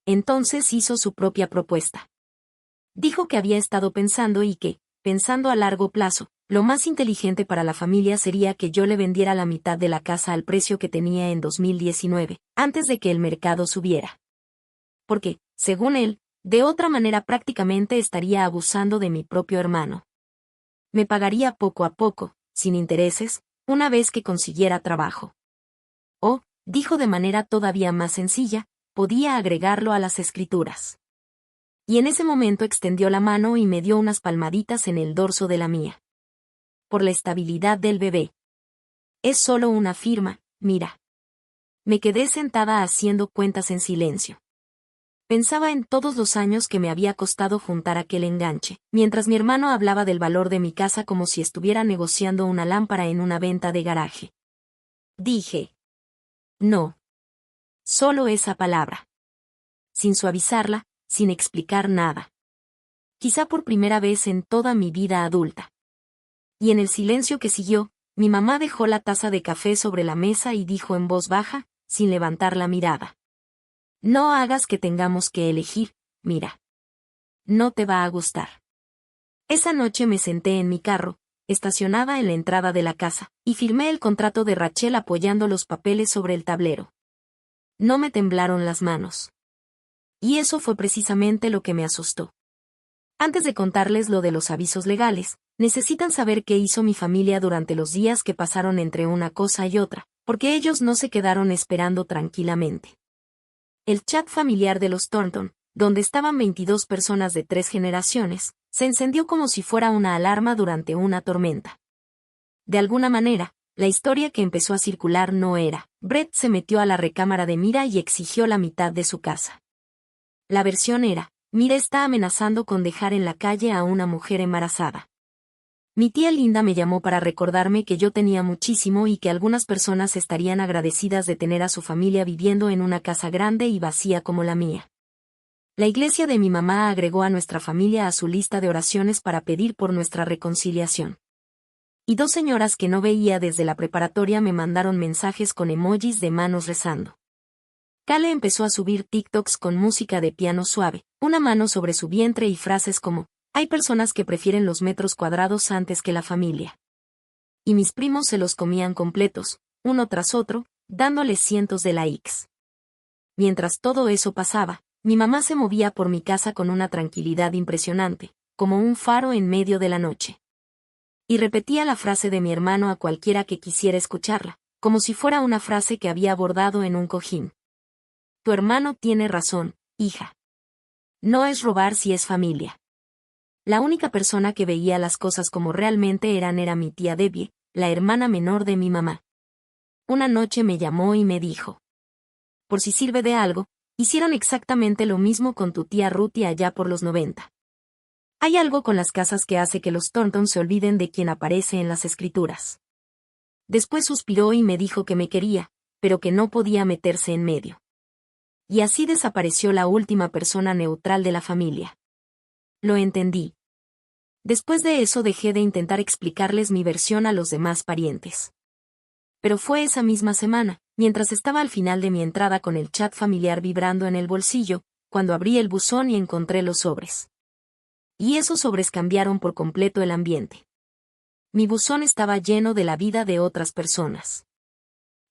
Entonces hizo su propia propuesta. Dijo que había estado pensando y que, pensando a largo plazo, lo más inteligente para la familia sería que yo le vendiera la mitad de la casa al precio que tenía en 2019, antes de que el mercado subiera. Porque, según él, de otra manera prácticamente estaría abusando de mi propio hermano. Me pagaría poco a poco, sin intereses, una vez que consiguiera trabajo. O, dijo de manera todavía más sencilla, podía agregarlo a las escrituras. Y en ese momento extendió la mano y me dio unas palmaditas en el dorso de la mía. Por la estabilidad del bebé. Es solo una firma, mira. Me quedé sentada haciendo cuentas en silencio. Pensaba en todos los años que me había costado juntar aquel enganche, mientras mi hermano hablaba del valor de mi casa como si estuviera negociando una lámpara en una venta de garaje. Dije: no. Solo esa palabra. Sin suavizarla, sin explicar nada. Quizá por primera vez en toda mi vida adulta. Y en el silencio que siguió, mi mamá dejó la taza de café sobre la mesa y dijo en voz baja, sin levantar la mirada: no hagas que tengamos que elegir, mira. No te va a gustar. Esa noche me senté en mi carro, estacionada en la entrada de la casa, y firmé el contrato de Rachel apoyando los papeles sobre el tablero. No me temblaron las manos. Y eso fue precisamente lo que me asustó. Antes de contarles lo de los avisos legales, necesitan saber qué hizo mi familia durante los días que pasaron entre una cosa y otra, porque ellos no se quedaron esperando tranquilamente. El chat familiar de los Thornton, donde estaban 22 personas de 3 generaciones, se encendió como si fuera una alarma durante una tormenta. De alguna manera, la historia que empezó a circular no era: Brett se metió a la recámara de Mira y exigió la mitad de su casa. La versión era: Mira está amenazando con dejar en la calle a una mujer embarazada. Mi tía Linda me llamó para recordarme que yo tenía muchísimo y que algunas personas estarían agradecidas de tener a su familia viviendo en una casa grande y vacía como la mía. La iglesia de mi mamá agregó a nuestra familia a su lista de oraciones para pedir por nuestra reconciliación. Y 2 señoras que no veía desde la preparatoria me mandaron mensajes con emojis de manos rezando. Kale empezó a subir TikToks con música de piano suave, una mano sobre su vientre y frases como: hay personas que prefieren los metros cuadrados antes que la familia. Y mis primos se los comían completos, uno tras otro, dándoles cientos de likes. Mientras todo eso pasaba, mi mamá se movía por mi casa con una tranquilidad impresionante, como un faro en medio de la noche. Y repetía la frase de mi hermano a cualquiera que quisiera escucharla, como si fuera una frase que había bordado en un cojín. Tu hermano tiene razón, hija. No es robar si es familia. La única persona que veía las cosas como realmente eran era mi tía Debbie, la hermana menor de mi mamá. Una noche me llamó y me dijo: por si sirve de algo, hicieron exactamente lo mismo con tu tía Ruthie allá por los 90. Hay algo con las casas que hace que los Thornton se olviden de quien aparece en las escrituras. Después suspiró y me dijo que me quería, pero que no podía meterse en medio. Y así desapareció la última persona neutral de la familia. Lo entendí. Después de eso dejé de intentar explicarles mi versión a los demás parientes. Pero fue esa misma semana, mientras estaba al final de mi entrada con el chat familiar vibrando en el bolsillo, cuando abrí el buzón y encontré los sobres. Y esos sobres cambiaron por completo el ambiente. Mi buzón estaba lleno de la vida de otras personas.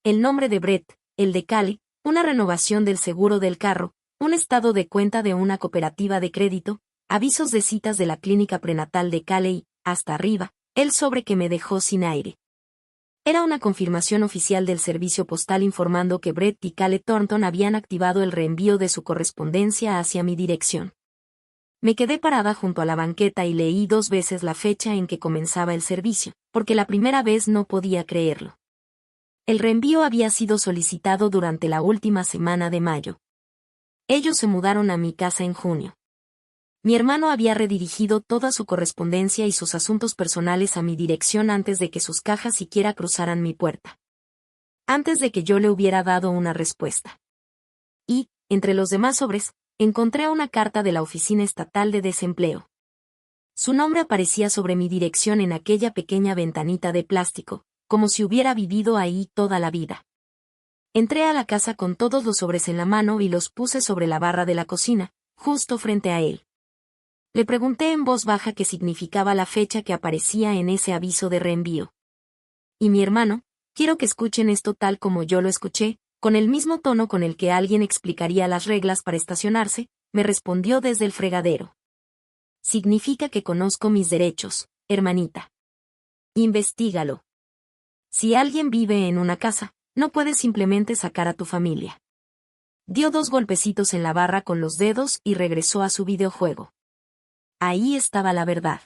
El nombre de Brett, el de Kale, una renovación del seguro del carro, un estado de cuenta de una cooperativa de crédito, avisos de citas de la clínica prenatal de Kale y, hasta arriba, el sobre que me dejó sin aire. Era una confirmación oficial del servicio postal informando que Brett y Kale Thornton habían activado el reenvío de su correspondencia hacia mi dirección. Me quedé parada junto a la banqueta y leí 2 veces la fecha en que comenzaba el servicio, porque la primera vez no podía creerlo. El reenvío había sido solicitado durante la última semana de mayo. Ellos se mudaron a mi casa en junio. Mi hermano había redirigido toda su correspondencia y sus asuntos personales a mi dirección antes de que sus cajas siquiera cruzaran mi puerta. Antes de que yo le hubiera dado una respuesta. Y, entre los demás sobres, encontré una carta de la Oficina Estatal de Desempleo. Su nombre aparecía sobre mi dirección en aquella pequeña ventanita de plástico, como si hubiera vivido ahí toda la vida. Entré a la casa con todos los sobres en la mano y los puse sobre la barra de la cocina, justo frente a él. Le pregunté en voz baja qué significaba la fecha que aparecía en ese aviso de reenvío. Y mi hermano, quiero que escuchen esto tal como yo lo escuché, con el mismo tono con el que alguien explicaría las reglas para estacionarse, me respondió desde el fregadero. Significa que conozco mis derechos, hermanita. Investígalo. Si alguien vive en una casa, no puedes simplemente sacar a tu familia. Dio 2 golpecitos en la barra con los dedos y regresó a su videojuego. Ahí estaba la verdad.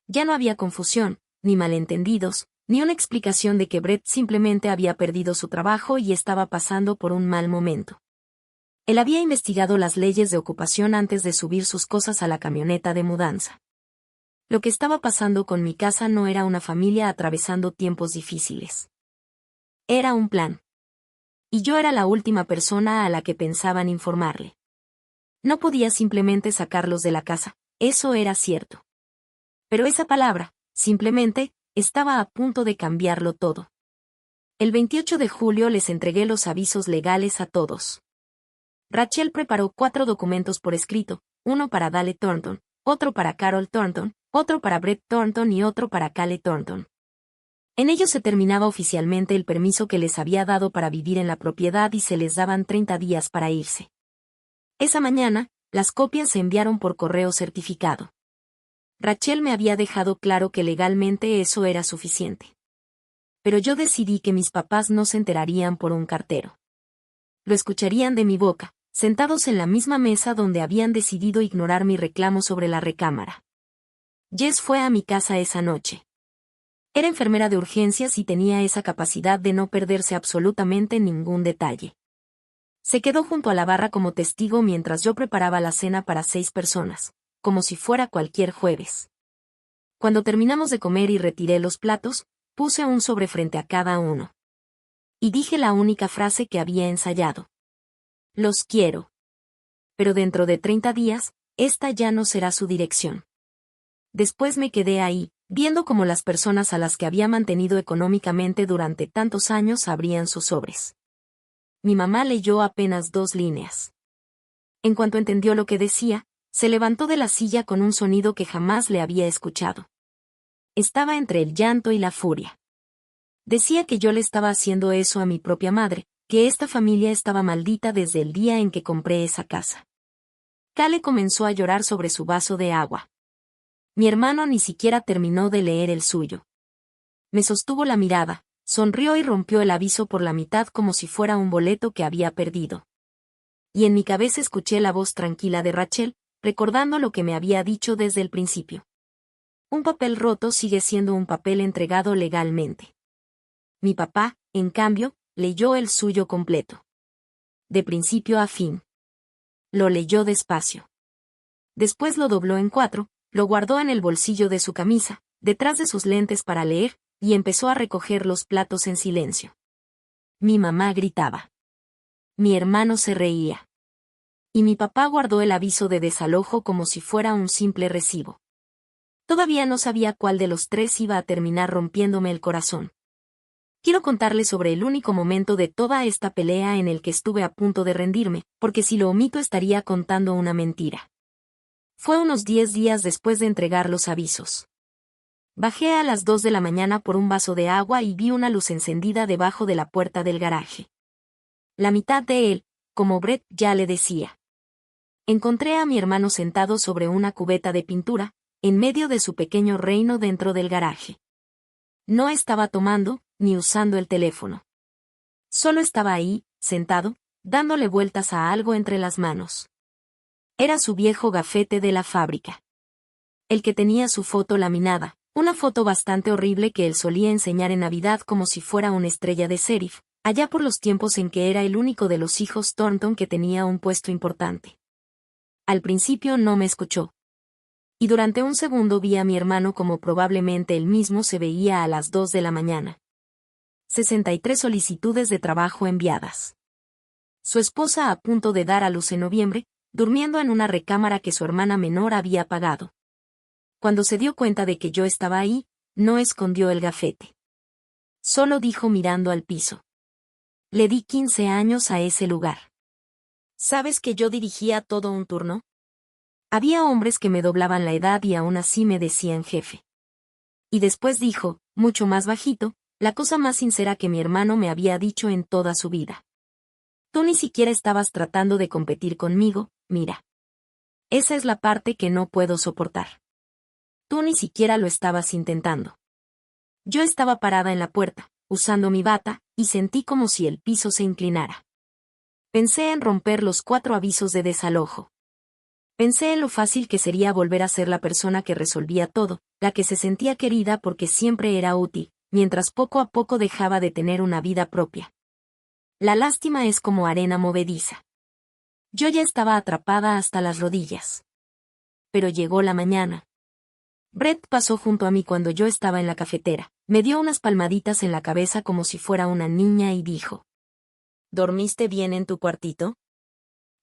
Ya no había confusión, ni malentendidos, ni una explicación de que Brett simplemente había perdido su trabajo y estaba pasando por un mal momento. Él había investigado las leyes de ocupación antes de subir sus cosas a la camioneta de mudanza. Lo que estaba pasando con mi casa no era una familia atravesando tiempos difíciles. Era un plan. Y yo era la última persona a la que pensaban informarle. No podía simplemente sacarlos de la casa, eso era cierto. Pero esa palabra, simplemente, estaba a punto de cambiarlo todo. El 28 de julio les entregué los avisos legales a todos. Rachel preparó 4 documentos por escrito, uno para Dale Thornton, otro para Carol Thornton, otro para Brett Thornton y otro para Cale Thornton. En ellos se terminaba oficialmente el permiso que les había dado para vivir en la propiedad y se les daban 30 días para irse. Esa mañana, las copias se enviaron por correo certificado. Rachel me había dejado claro que legalmente eso era suficiente. Pero yo decidí que mis papás no se enterarían por un cartero. Lo escucharían de mi boca, sentados en la misma mesa donde habían decidido ignorar mi reclamo sobre la recámara. Jess fue a mi casa esa noche. Era enfermera de urgencias y tenía esa capacidad de no perderse absolutamente ningún detalle. Se quedó junto a la barra como testigo mientras yo preparaba la cena para 6 personas, como si fuera cualquier jueves. Cuando terminamos de comer y retiré los platos, puse un sobre frente a cada uno. Y dije la única frase que había ensayado. Los quiero. Pero dentro de 30 días, esta ya no será su dirección. Después me quedé ahí, viendo cómo las personas a las que había mantenido económicamente durante tantos años abrían sus sobres. Mi mamá leyó apenas 2 líneas. En cuanto entendió lo que decía, se levantó de la silla con un sonido que jamás le había escuchado. Estaba entre el llanto y la furia. Decía que yo le estaba haciendo eso a mi propia madre, que esta familia estaba maldita desde el día en que compré esa casa. Cale comenzó a llorar sobre su vaso de agua. Mi hermano ni siquiera terminó de leer el suyo. Me sostuvo la mirada, sonrió y rompió el aviso por la mitad como si fuera un boleto que había perdido. Y en mi cabeza escuché la voz tranquila de Rachel, recordando lo que me había dicho desde el principio. Un papel roto sigue siendo un papel entregado legalmente. Mi papá, en cambio, leyó el suyo completo. De principio a fin. Lo leyó despacio. Después lo dobló en 4, lo guardó en el bolsillo de su camisa, detrás de sus lentes para leer, y empezó a recoger los platos en silencio. Mi mamá gritaba. Mi hermano se reía. Y mi papá guardó el aviso de desalojo como si fuera un simple recibo. Todavía no sabía cuál de los 3 iba a terminar rompiéndome el corazón. Quiero contarles sobre el único momento de toda esta pelea en el que estuve a punto de rendirme, porque si lo omito estaría contando una mentira. Fue unos 10 días después de entregar los avisos. Bajé a las 2 de la mañana por un vaso de agua y vi una luz encendida debajo de la puerta del garaje. La mitad de él, como Brett ya le decía. Encontré a mi hermano sentado sobre una cubeta de pintura, en medio de su pequeño reino dentro del garaje. No estaba tomando, ni usando el teléfono. Solo estaba ahí, sentado, dándole vueltas a algo entre las manos. Era su viejo gafete de la fábrica. El que tenía su foto laminada, una foto bastante horrible que él solía enseñar en Navidad como si fuera una estrella de sheriff, allá por los tiempos en que era el único de los hijos Thornton que tenía un puesto importante. Al principio no me escuchó. Y durante un segundo vi a mi hermano como probablemente él mismo se veía a las 2 de la mañana. 63 solicitudes de trabajo enviadas. Su esposa a punto de dar a luz en noviembre, durmiendo en una recámara que su hermana menor había pagado. Cuando se dio cuenta de que yo estaba ahí, no escondió el gafete. Solo dijo mirando al piso. Le di 15 años a ese lugar. ¿Sabes que yo dirigía todo un turno? Había hombres que me doblaban la edad y aún así me decían jefe. Y después dijo, mucho más bajito, la cosa más sincera que mi hermano me había dicho en toda su vida. Tú ni siquiera estabas tratando de competir conmigo, mira. Esa es la parte que no puedo soportar. Tú ni siquiera lo estabas intentando. Yo estaba parada en la puerta, usando mi bata, y sentí como si el piso se inclinara. Pensé en romper los 4 avisos de desalojo. Pensé en lo fácil que sería volver a ser la persona que resolvía todo, la que se sentía querida porque siempre era útil, mientras poco a poco dejaba de tener una vida propia. La lástima es como arena movediza. Yo ya estaba atrapada hasta las rodillas. Pero llegó la mañana. Brett pasó junto a mí cuando yo estaba en la cafetera, me dio unas palmaditas en la cabeza como si fuera una niña y dijo: ¿dormiste bien en tu cuartito?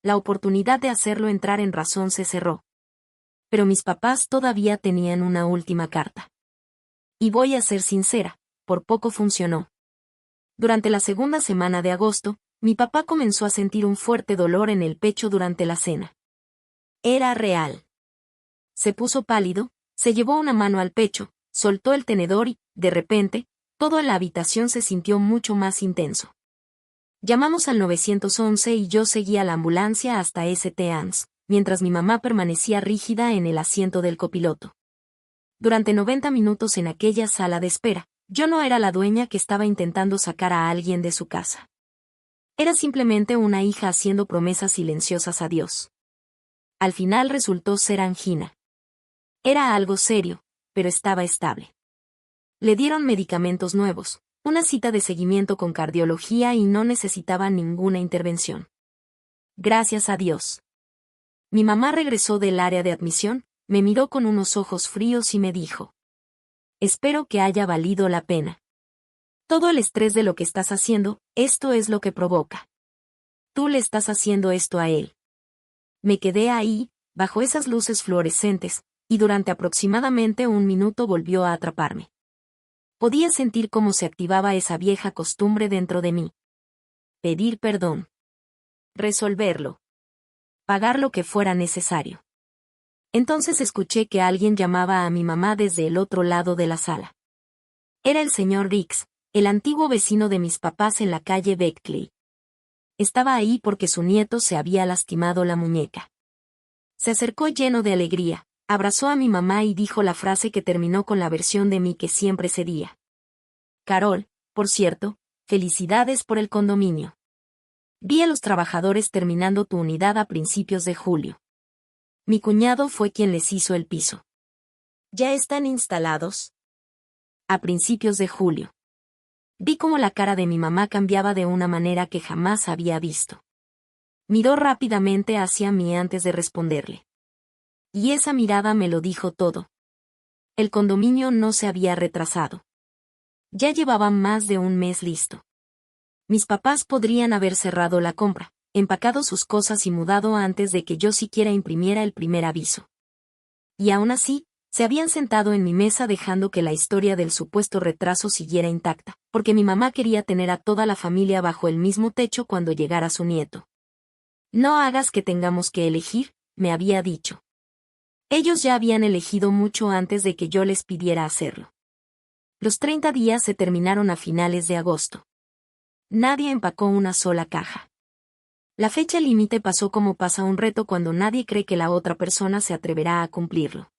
La oportunidad de hacerlo entrar en razón se cerró. Pero mis papás todavía tenían una última carta. Y voy a ser sincera, por poco funcionó. Durante la segunda semana de agosto, mi papá comenzó a sentir un fuerte dolor en el pecho durante la cena. Era real. Se puso pálido, se llevó una mano al pecho, soltó el tenedor y, de repente, todo en la habitación se sintió mucho más intenso. Llamamos al 911 y yo seguí a la ambulancia hasta St. Anne's, mientras mi mamá permanecía rígida en el asiento del copiloto. Durante 90 minutos en aquella sala de espera, yo no era la dueña que estaba intentando sacar a alguien de su casa. Era simplemente una hija haciendo promesas silenciosas a Dios. Al final resultó ser angina. Era algo serio, pero estaba estable. Le dieron medicamentos nuevos, una cita de seguimiento con cardiología y no necesitaba ninguna intervención. Gracias a Dios. Mi mamá regresó del área de admisión, me miró con unos ojos fríos y me dijo: espero que haya valido la pena. Todo el estrés de lo que estás haciendo, esto es lo que provoca. Tú le estás haciendo esto a él. Me quedé ahí, bajo esas luces fluorescentes, y durante aproximadamente un minuto volvió a atraparme. Podía sentir cómo se activaba esa vieja costumbre dentro de mí. Pedir perdón. Resolverlo. Pagar lo que fuera necesario. Entonces escuché que alguien llamaba a mi mamá desde el otro lado de la sala. Era el señor Rix, el antiguo vecino de mis papás en la calle Beckley. Estaba ahí porque su nieto se había lastimado la muñeca. Se acercó lleno de alegría, abrazó a mi mamá y dijo la frase que terminó con la versión de mí que siempre cedía. Carol, por cierto, felicidades por el condominio. Vi a los trabajadores terminando tu unidad a principios de julio. Mi cuñado fue quien les hizo el piso. ¿Ya están instalados? A principios de julio. Vi cómo la cara de mi mamá cambiaba de una manera que jamás había visto. Miró rápidamente hacia mí antes de responderle. Y esa mirada me lo dijo todo. El condominio no se había retrasado. Ya llevaba más de un mes listo. Mis papás podrían haber cerrado la compra, empacado sus cosas y mudado antes de que yo siquiera imprimiera el primer aviso. Y aún así, se habían sentado en mi mesa dejando que la historia del supuesto retraso siguiera intacta, porque mi mamá quería tener a toda la familia bajo el mismo techo cuando llegara su nieto. No hagas que tengamos que elegir, me había dicho. Ellos ya habían elegido mucho antes de que yo les pidiera hacerlo. Los 30 días se terminaron a finales de agosto. Nadie empacó una sola caja. La fecha límite pasó como pasa un reto cuando nadie cree que la otra persona se atreverá a cumplirlo.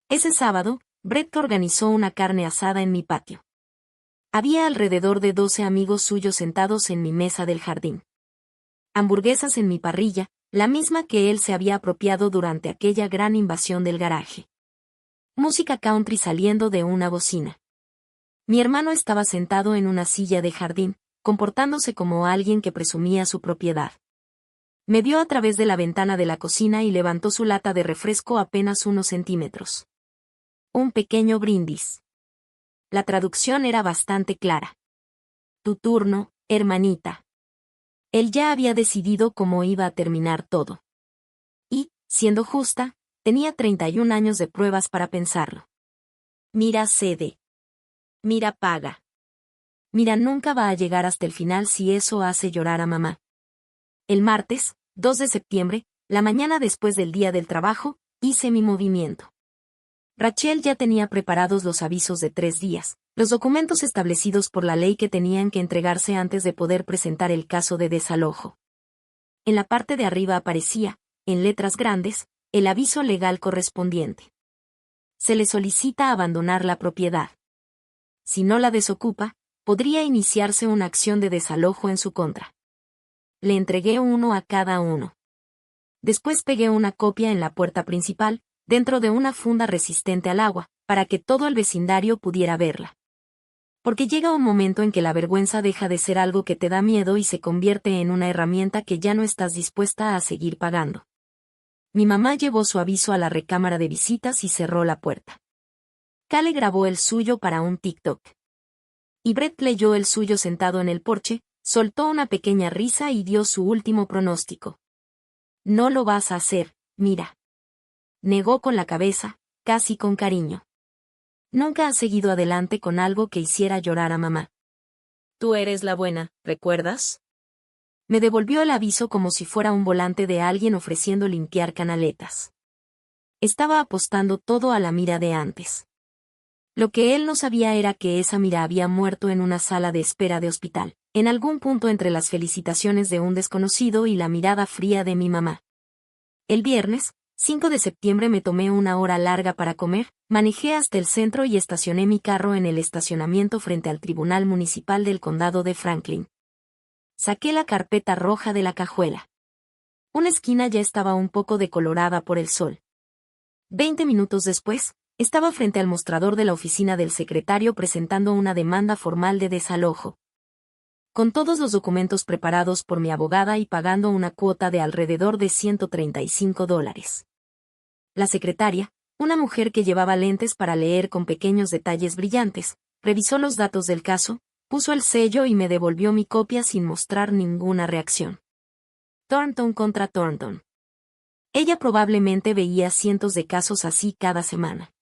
Ese sábado, Brett organizó una carne asada en mi patio. Había alrededor de 12 amigos suyos sentados en mi mesa del jardín. Hamburguesas en mi parrilla, La misma que él se había apropiado durante aquella gran invasión del garaje. Música country saliendo de una bocina. Mi hermano estaba sentado en una silla de jardín, comportándose como alguien que presumía su propiedad. Me vio a través de la ventana de la cocina y levantó su lata de refresco apenas unos centímetros. Un pequeño brindis. La traducción era bastante clara. Tu turno, hermanita. Él ya había decidido cómo iba a terminar todo. Y, siendo justa, tenía 31 años de pruebas para pensarlo. Mira cede. Mira paga. Mira nunca va a llegar hasta el final si eso hace llorar a mamá. El martes, 2 de septiembre, la mañana después del día del trabajo, hice mi movimiento. Rachel ya tenía preparados los avisos de 3 días, los documentos establecidos por la ley que tenían que entregarse antes de poder presentar el caso de desalojo. En la parte de arriba aparecía, en letras grandes, el aviso legal correspondiente. Se le solicita abandonar la propiedad. Si no la desocupa, podría iniciarse una acción de desalojo en su contra. Le entregué uno a cada uno. Después pegué una copia en la puerta principal, dentro de una funda resistente al agua, para que todo el vecindario pudiera verla. Porque llega un momento en que la vergüenza deja de ser algo que te da miedo y se convierte en una herramienta que ya no estás dispuesta a seguir pagando. Mi mamá llevó su aviso a la recámara de visitas y cerró la puerta. Kale grabó el suyo para un TikTok. Y Brett leyó el suyo sentado en el porche, soltó una pequeña risa y dio su último pronóstico. No lo vas a hacer, mira. Negó con la cabeza, casi con cariño. Nunca has seguido adelante con algo que hiciera llorar a mamá. Tú eres la buena, ¿recuerdas? Me devolvió el aviso como si fuera un volante de alguien ofreciendo limpiar canaletas. Estaba apostando todo a la mira de antes. Lo que él no sabía era que esa mira había muerto en una sala de espera de hospital, en algún punto entre las felicitaciones de un desconocido y la mirada fría de mi mamá. El viernes, 5 de septiembre me tomé una hora larga para comer, manejé hasta el centro y estacioné mi carro en el estacionamiento frente al Tribunal Municipal del Condado de Franklin. Saqué la carpeta roja de la cajuela. Una esquina ya estaba un poco decolorada por el sol. 20 minutos después, estaba frente al mostrador de la oficina del secretario presentando una demanda formal de desalojo. Con todos los documentos preparados por mi abogada y pagando una cuota de alrededor de $135. La secretaria, una mujer que llevaba lentes para leer con pequeños detalles brillantes, revisó los datos del caso, puso el sello y me devolvió mi copia sin mostrar ninguna reacción. Thornton contra Thornton. Ella probablemente veía cientos de casos así cada semana.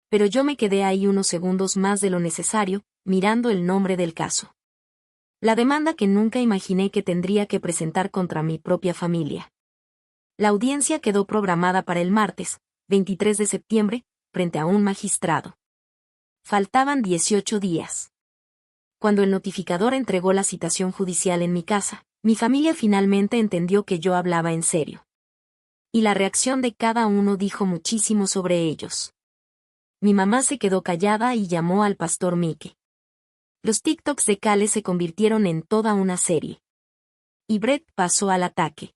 Pero yo me quedé ahí unos segundos más de lo necesario, mirando el nombre del caso. La demanda que nunca imaginé que tendría que presentar contra mi propia familia. La audiencia quedó programada para el martes, 23 de septiembre, frente a un magistrado. Faltaban 18 días. Cuando el notificador entregó la citación judicial en mi casa, mi familia finalmente entendió que yo hablaba en serio. Y la reacción de cada uno dijo muchísimo sobre ellos. Mi mamá se quedó callada y llamó al pastor Mike. Los TikToks de Kale se convirtieron en toda una serie. Y Brett pasó al ataque.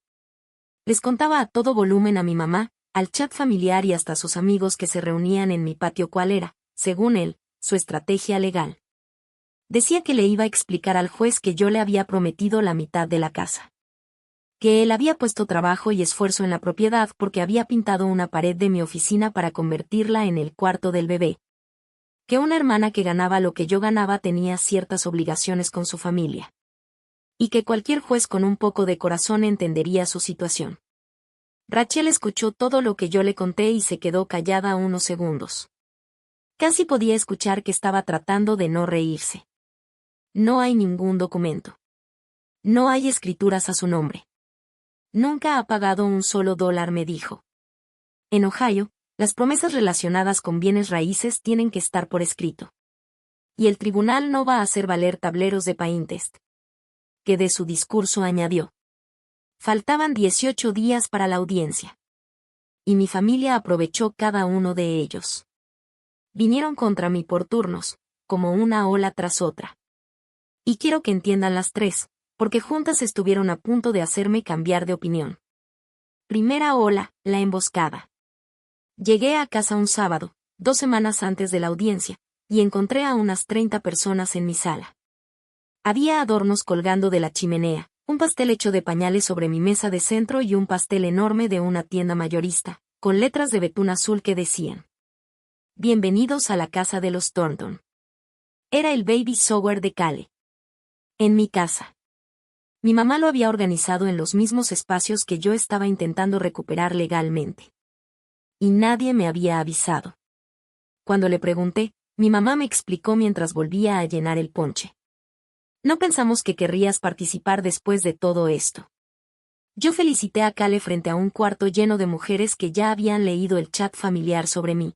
Les contaba a todo volumen a mi mamá, al chat familiar y hasta a sus amigos que se reunían en mi patio cuál era, según él, su estrategia legal. Decía que le iba a explicar al juez que yo le había prometido la mitad de la casa. Que él había puesto trabajo y esfuerzo en la propiedad porque había pintado una pared de mi oficina para convertirla en el cuarto del bebé. Que una hermana que ganaba lo que yo ganaba tenía ciertas obligaciones con su familia. Y que cualquier juez con un poco de corazón entendería su situación. Rachel escuchó todo lo que yo le conté y se quedó callada unos segundos. Casi podía escuchar que estaba tratando de no reírse. No hay ningún documento. No hay escrituras a su nombre. Nunca ha pagado un solo dólar, me dijo. En Ohio, las promesas relacionadas con bienes raíces tienen que estar por escrito. Y el tribunal no va a hacer valer tableros de Pinterest. Que de su discurso añadió. Faltaban 18 días para la audiencia. Y mi familia aprovechó cada uno de ellos. Vinieron contra mí por turnos, como una ola tras otra. Y quiero que entiendan las tres, porque juntas estuvieron a punto de hacerme cambiar de opinión. Primera ola, la emboscada. Llegué a casa un sábado, 2 semanas antes de la audiencia, y encontré a unas 30 personas en mi sala. Había adornos colgando de la chimenea, un pastel hecho de pañales sobre mi mesa de centro y un pastel enorme de una tienda mayorista, con letras de betún azul que decían: Bienvenidos a la casa de los Thornton. Era el baby shower de Cale. En mi casa. Mi mamá lo había organizado en los mismos espacios que yo estaba intentando recuperar legalmente. Y nadie me había avisado. Cuando le pregunté, mi mamá me explicó mientras volvía a llenar el ponche. No pensamos que querrías participar después de todo esto. Yo felicité a Cale frente a un cuarto lleno de mujeres que ya habían leído el chat familiar sobre mí.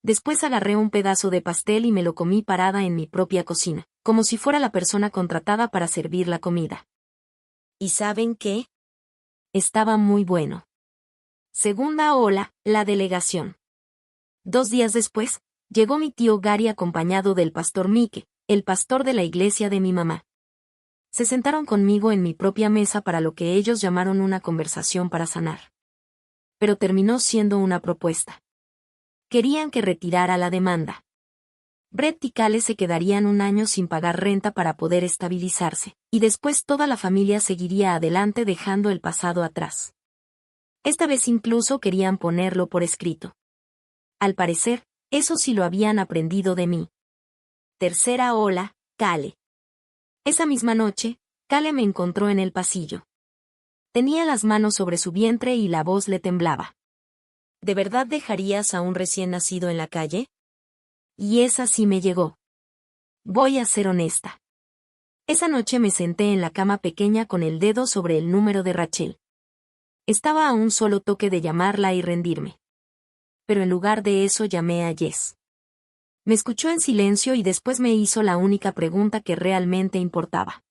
Después agarré un pedazo de pastel y me lo comí parada en mi propia cocina, como si fuera la persona contratada para servir la comida. ¿Y saben qué? Estaba muy bueno. Segunda ola, la delegación. 2 días después, llegó mi tío Gary acompañado del pastor Mike, el pastor de la iglesia de mi mamá. Se sentaron conmigo en mi propia mesa para lo que ellos llamaron una conversación para sanar. Pero terminó siendo una propuesta. Querían que retirara la demanda. Brett y Cale se quedarían 1 año sin pagar renta para poder estabilizarse, y después toda la familia seguiría adelante dejando el pasado atrás. Esta vez incluso querían ponerlo por escrito. Al parecer, eso sí lo habían aprendido de mí. Tercera ola, Cale. Esa misma noche, Cale me encontró en el pasillo. Tenía las manos sobre su vientre y la voz le temblaba. ¿De verdad dejarías a un recién nacido en la calle? Y esa sí me llegó. Voy a ser honesta. Esa noche me senté en la cama pequeña con el dedo sobre el número de Rachel. Estaba a un solo toque de llamarla y rendirme. Pero en lugar de eso llamé a Jess. Me escuchó en silencio y después me hizo la única pregunta que realmente importaba.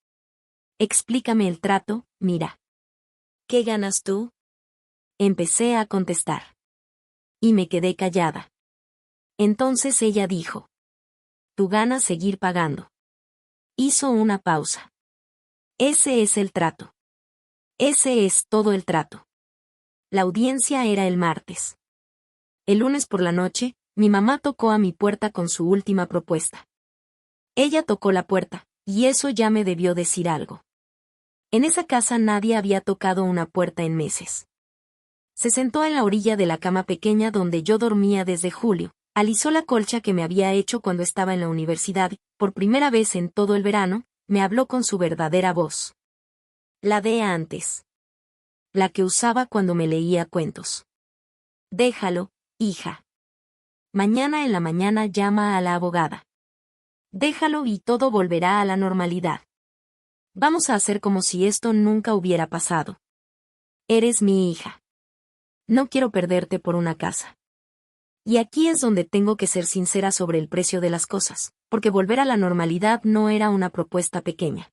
Explícame el trato, mira. ¿Qué ganas tú? Empecé a contestar. Y me quedé callada. Entonces ella dijo: Tú ganas seguir pagando. Hizo una pausa. Ese es el trato. Ese es todo el trato. La audiencia era el martes. El lunes por la noche, mi mamá tocó a mi puerta con su última propuesta. Ella tocó la puerta, y eso ya me debió decir algo. En esa casa nadie había tocado una puerta en meses. Se sentó en la orilla de la cama pequeña donde yo dormía desde julio, alisó la colcha que me había hecho cuando estaba en la universidad, por primera vez en todo el verano, me habló con su verdadera voz. La de antes. La que usaba cuando me leía cuentos. Déjalo, hija. Mañana en la mañana llama a la abogada. Déjalo y todo volverá a la normalidad. Vamos a hacer como si esto nunca hubiera pasado. Eres mi hija. No quiero perderte por una casa. Y aquí es donde tengo que ser sincera sobre el precio de las cosas, porque volver a la normalidad no era una propuesta pequeña.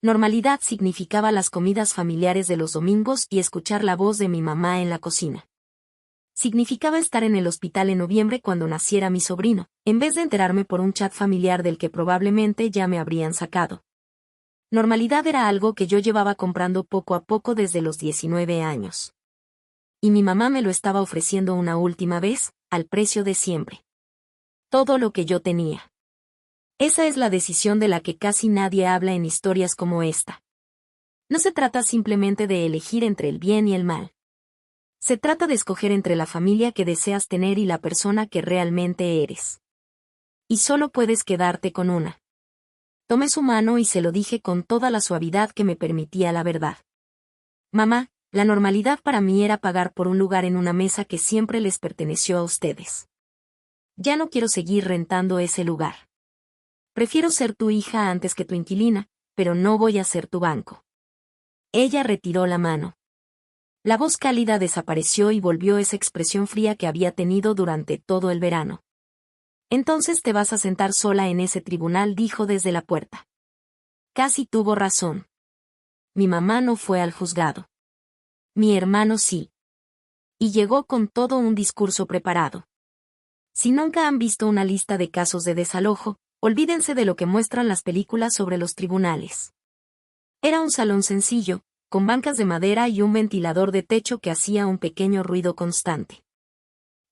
Normalidad significaba las comidas familiares de los domingos y escuchar la voz de mi mamá en la cocina. Significaba estar en el hospital en noviembre cuando naciera mi sobrino, en vez de enterarme por un chat familiar del que probablemente ya me habrían sacado. Normalidad era algo que yo llevaba comprando poco a poco desde los 19 años. Y mi mamá me lo estaba ofreciendo una última vez, al precio de siempre. Todo lo que yo tenía. Esa es la decisión de la que casi nadie habla en historias como esta. No se trata simplemente de elegir entre el bien y el mal. Se trata de escoger entre la familia que deseas tener y la persona que realmente eres. Y solo puedes quedarte con una. Tomé su mano y se lo dije con toda la suavidad que me permitía la verdad. Mamá, la normalidad para mí era pagar por un lugar en una mesa que siempre les perteneció a ustedes. Ya no quiero seguir rentando ese lugar. Prefiero ser tu hija antes que tu inquilina, pero no voy a ser tu banco. Ella retiró la mano. La voz cálida desapareció y volvió esa expresión fría que había tenido durante todo el verano. Entonces te vas a sentar sola en ese tribunal, dijo desde la puerta. Casi tuvo razón. Mi mamá no fue al juzgado. Mi hermano sí. Y llegó con todo un discurso preparado. Si nunca han visto una lista de casos de desalojo, olvídense de lo que muestran las películas sobre los tribunales. Era un salón sencillo, con bancas de madera y un ventilador de techo que hacía un pequeño ruido constante.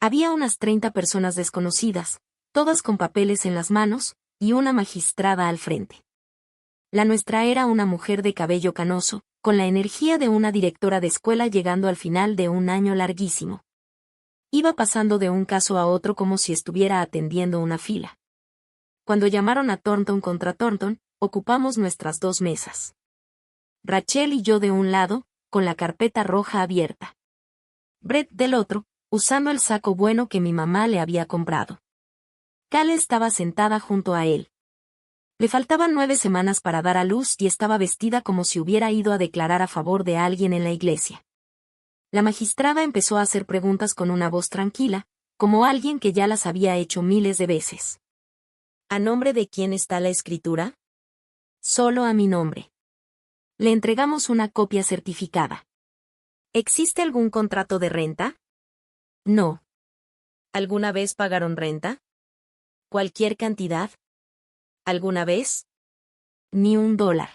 Había unas 30 personas desconocidas, todas con papeles en las manos, y una magistrada al frente. La nuestra era una mujer de cabello canoso, con la energía de una directora de escuela llegando al final de un año larguísimo. Iba pasando de un caso a otro como si estuviera atendiendo una fila. Cuando llamaron a Thornton contra Thornton, ocupamos nuestras 2 mesas. Rachel y yo de un lado, con la carpeta roja abierta. Brett del otro, usando el saco bueno que mi mamá le había comprado. Cal estaba sentada junto a él. Le faltaban 9 semanas para dar a luz y estaba vestida como si hubiera ido a declarar a favor de alguien en la iglesia. La magistrada empezó a hacer preguntas con una voz tranquila, como alguien que ya las había hecho miles de veces. ¿A nombre de quién está la escritura? Solo a mi nombre. Le entregamos una copia certificada. ¿Existe algún contrato de renta? No. ¿Alguna vez pagaron renta? ¿Cualquier cantidad? ¿Alguna vez? Ni $1.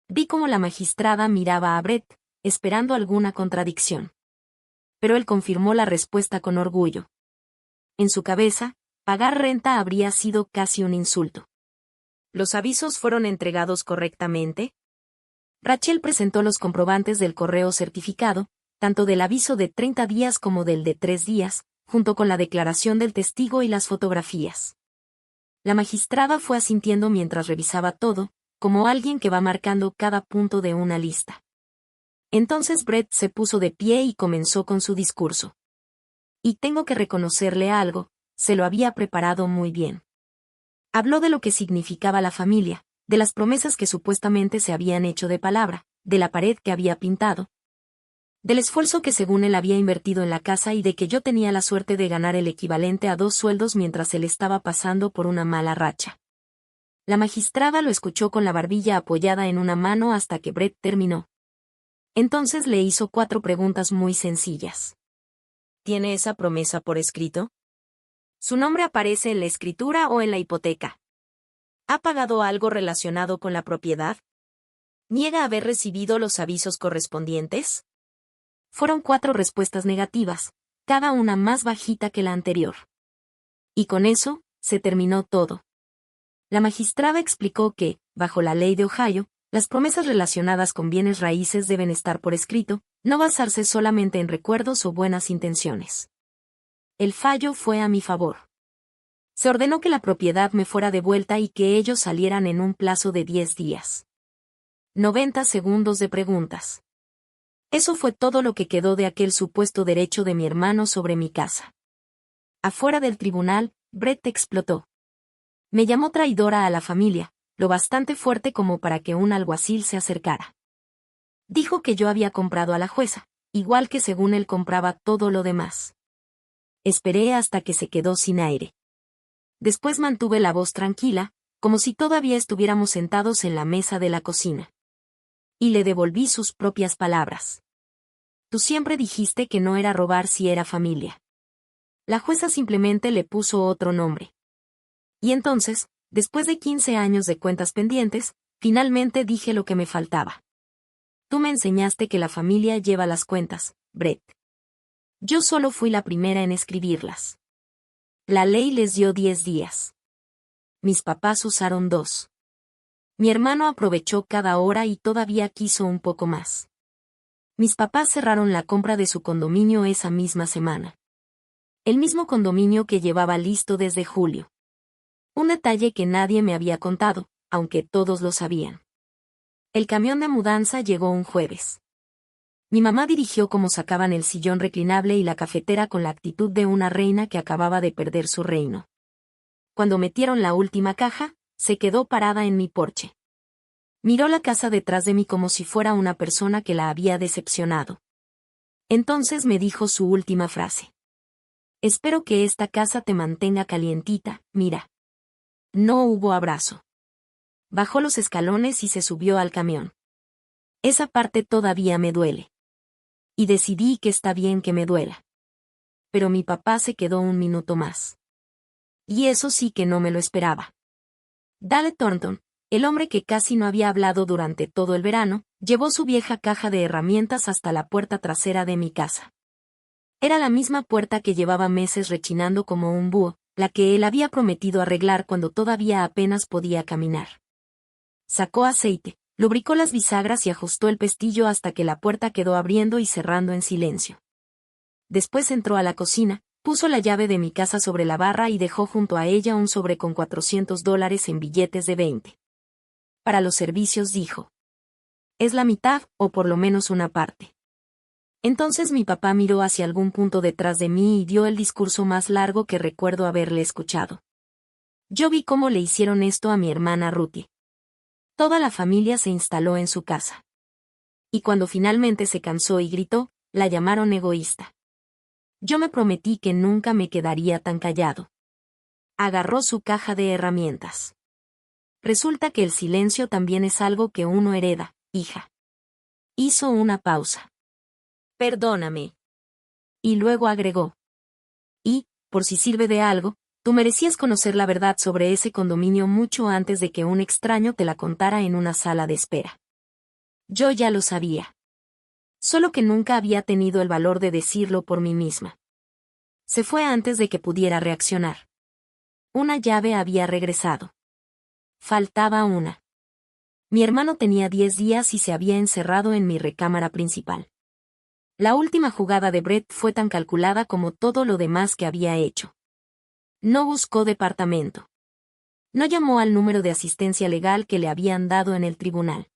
Vi cómo la magistrada miraba a Brett, esperando alguna contradicción. Pero él confirmó la respuesta con orgullo. En su cabeza, pagar renta habría sido casi un insulto. ¿Los avisos fueron entregados correctamente? Rachel presentó los comprobantes del correo certificado, tanto del aviso de 30 días como del de 3 días, junto con la declaración del testigo y las fotografías. La magistrada fue asintiendo mientras revisaba todo, como alguien que va marcando cada punto de una lista. Entonces Brett se puso de pie y comenzó con su discurso. Y tengo que reconocerle algo, se lo había preparado muy bien. Habló de lo que significaba la familia, de las promesas que supuestamente se habían hecho de palabra, de la pared que había pintado, del esfuerzo que según él había invertido en la casa y de que yo tenía la suerte de ganar el equivalente a 2 sueldos mientras él estaba pasando por una mala racha. La magistrada lo escuchó con la barbilla apoyada en una mano hasta que Brett terminó. Entonces le hizo 4 preguntas muy sencillas. ¿Tiene esa promesa por escrito? ¿Su nombre aparece en la escritura o en la hipoteca? ¿Ha pagado algo relacionado con la propiedad? ¿Niega haber recibido los avisos correspondientes? Fueron 4 respuestas negativas, cada una más bajita que la anterior. Y con eso, se terminó todo. La magistrada explicó que, bajo la ley de Ohio, las promesas relacionadas con bienes raíces deben estar por escrito, no basarse solamente en recuerdos o buenas intenciones. El fallo fue a mi favor. Se ordenó que la propiedad me fuera devuelta y que ellos salieran en un plazo de 10 días. 90 segundos de preguntas. Eso fue todo lo que quedó de aquel supuesto derecho de mi hermano sobre mi casa. Afuera del tribunal, Brett explotó. Me llamó traidora a la familia, lo bastante fuerte como para que un alguacil se acercara. Dijo que yo había comprado a la jueza, igual que según él compraba todo lo demás. Esperé hasta que se quedó sin aire. Después mantuve la voz tranquila, como si todavía estuviéramos sentados en la mesa de la cocina. Y le devolví sus propias palabras. Tú siempre dijiste que no era robar si era familia. La jueza simplemente le puso otro nombre. Y entonces, después de 15 años de cuentas pendientes, finalmente dije lo que me faltaba. Tú me enseñaste que la familia lleva las cuentas, Brett. Yo solo fui la primera en escribirlas. La ley les dio 10 días. Mis papás usaron 2. Mi hermano aprovechó cada hora y todavía quiso un poco más. Mis papás cerraron la compra de su condominio esa misma semana. El mismo condominio que llevaba listo desde julio. Un detalle que nadie me había contado, aunque todos lo sabían. El camión de mudanza llegó un jueves. Mi mamá dirigió cómo sacaban el sillón reclinable y la cafetera con la actitud de una reina que acababa de perder su reino. Cuando metieron la última caja, se quedó parada en mi porche. Miró la casa detrás de mí como si fuera una persona que la había decepcionado. Entonces me dijo su última frase. Espero que esta casa te mantenga calientita, mira. No hubo abrazo. Bajó los escalones y se subió al camión. Esa parte todavía me duele. Y decidí que está bien que me duela. Pero mi papá se quedó un minuto más. Y eso sí que no me lo esperaba. Dale Thornton, el hombre que casi no había hablado durante todo el verano, Llevó su vieja caja de herramientas hasta la puerta trasera de mi casa. Era la misma puerta que llevaba meses rechinando como un búho, la que él había prometido arreglar cuando todavía apenas podía caminar. Sacó aceite, lubricó las bisagras y ajustó el pestillo hasta que la puerta quedó abriendo y cerrando en silencio. Después entró a la cocina, puso la llave de mi casa sobre la barra y dejó junto a ella un sobre con $400 en billetes de 20. Para los servicios dijo. Es la mitad, o por lo menos una parte. Entonces mi papá miró hacia algún punto detrás de mí y dio el discurso más largo que recuerdo haberle escuchado. Yo vi cómo le hicieron esto a mi hermana Ruthie. Toda la familia se instaló en su casa. Y cuando finalmente se cansó y gritó, la llamaron egoísta. Yo me prometí que nunca me quedaría tan callado. Agarró su caja de herramientas. Resulta que el silencio también es algo que uno hereda, hija. Hizo una pausa. Perdóname. Y luego agregó. Y, por si sirve de algo, tú merecías conocer la verdad sobre ese condominio mucho antes de que un extraño te la contara en una sala de espera. Yo ya lo sabía. Solo que nunca había tenido el valor de decirlo por mí misma. Se fue antes de que pudiera reaccionar. Una llave había regresado. Faltaba una. Mi hermano tenía 10 días y se había encerrado en mi recámara principal. La última jugada de Brett fue tan calculada como todo lo demás que había hecho. No buscó departamento. No llamó al número de asistencia legal que le habían dado en el tribunal.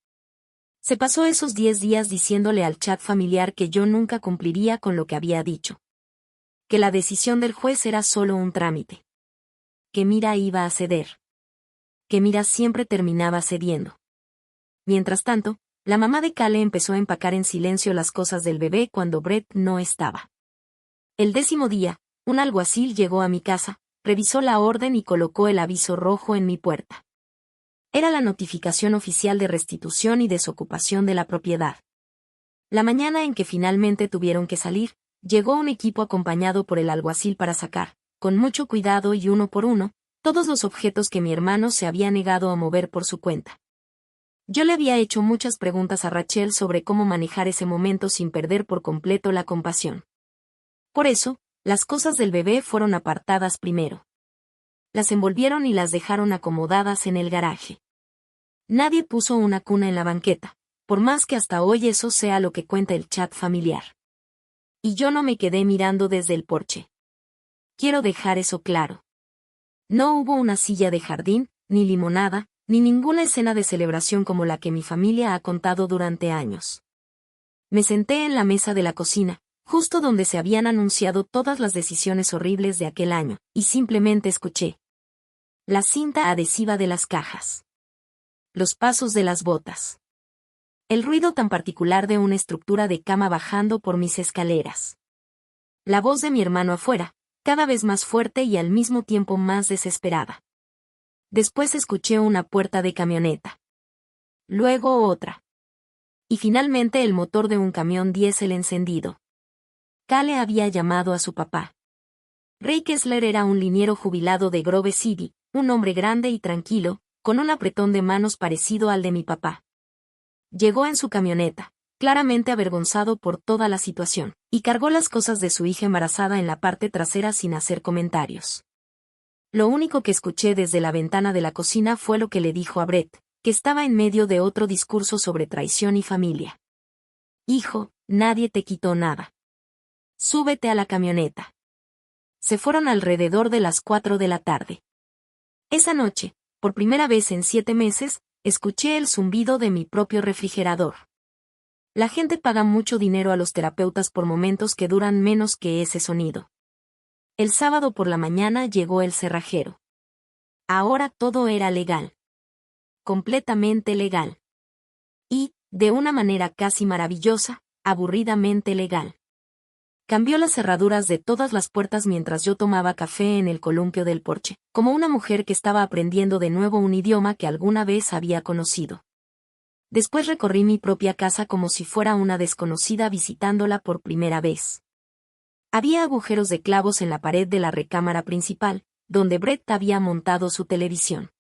Se pasó esos 10 días diciéndole al chat familiar que yo nunca cumpliría con lo que había dicho. Que la decisión del juez era solo un trámite. Que Mira iba a ceder. Que Mira siempre terminaba cediendo. Mientras tanto, la mamá de Cale empezó a empacar en silencio las cosas del bebé cuando Brett no estaba. El 10º día, un alguacil llegó a mi casa, revisó la orden y colocó el aviso rojo en mi puerta. Era la notificación oficial de restitución y desocupación de la propiedad. La mañana en que finalmente tuvieron que salir, llegó un equipo acompañado por el alguacil para sacar, con mucho cuidado y uno por uno, todos los objetos que mi hermano se había negado a mover por su cuenta. Yo le había hecho muchas preguntas a Rachel sobre cómo manejar ese momento sin perder por completo la compasión. Por eso, las cosas del bebé fueron apartadas primero. Las envolvieron y las dejaron acomodadas en el garaje. Nadie puso una cuna en la banqueta, por más que hasta hoy eso sea lo que cuenta el chat familiar. Y yo no me quedé mirando desde el porche. Quiero dejar eso claro. No hubo una silla de jardín, ni limonada, ni ninguna escena de celebración como la que mi familia ha contado durante años. Me senté en la mesa de la cocina, justo donde se habían anunciado todas las decisiones horribles de aquel año, y simplemente escuché. La cinta adhesiva de las cajas. Los pasos de las botas. El ruido tan particular de una estructura de cama bajando por mis escaleras. La voz de mi hermano afuera, cada vez más fuerte y al mismo tiempo más desesperada. Después escuché una puerta de camioneta. Luego otra. Y finalmente el motor de un camión diésel encendido. Cale había llamado a su papá. Ray Kessler era un liniero jubilado de Grove City, un hombre grande y tranquilo, con un apretón de manos parecido al de mi papá. Llegó en su camioneta, claramente avergonzado por toda la situación, y cargó las cosas de su hija embarazada en la parte trasera sin hacer comentarios. Lo único que escuché desde la ventana de la cocina fue lo que le dijo a Brett, que estaba en medio de otro discurso sobre traición y familia. Hijo, nadie te quitó nada. Súbete a la camioneta. Se fueron alrededor de las 4 de la tarde. Esa noche, por primera vez en 7 meses, escuché el zumbido de mi propio refrigerador. La gente paga mucho dinero a los terapeutas por momentos que duran menos que ese sonido. El sábado por la mañana llegó el cerrajero. Ahora todo era legal. Completamente legal. Y, de una manera casi maravillosa, aburridamente legal. Cambió las cerraduras de todas las puertas mientras yo tomaba café en el columpio del porche, como una mujer que estaba aprendiendo de nuevo un idioma que alguna vez había conocido. Después recorrí mi propia casa como si fuera una desconocida visitándola por primera vez. Había agujeros de clavos en la pared de la recámara principal, donde Brett había montado su televisión.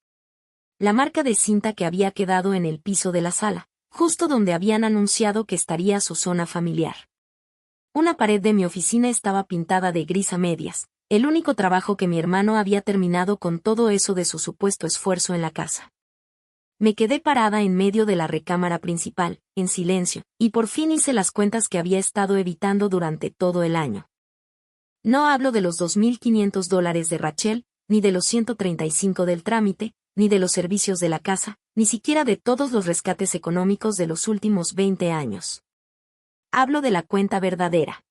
La marca de cinta que había quedado en el piso de la sala, justo donde habían anunciado que estaría su zona familiar. Una pared de mi oficina estaba pintada de gris a medias, el único trabajo que mi hermano había terminado con todo eso de su supuesto esfuerzo en la casa. Me quedé parada en medio de la recámara principal, en silencio, y por fin hice las cuentas que había estado evitando durante todo el año. No hablo de los $2,500 de Rachel, ni de los 135 del trámite, ni de los servicios de la casa, ni siquiera de todos los rescates económicos de los últimos 20 años. Hablo de la cuenta verdadera.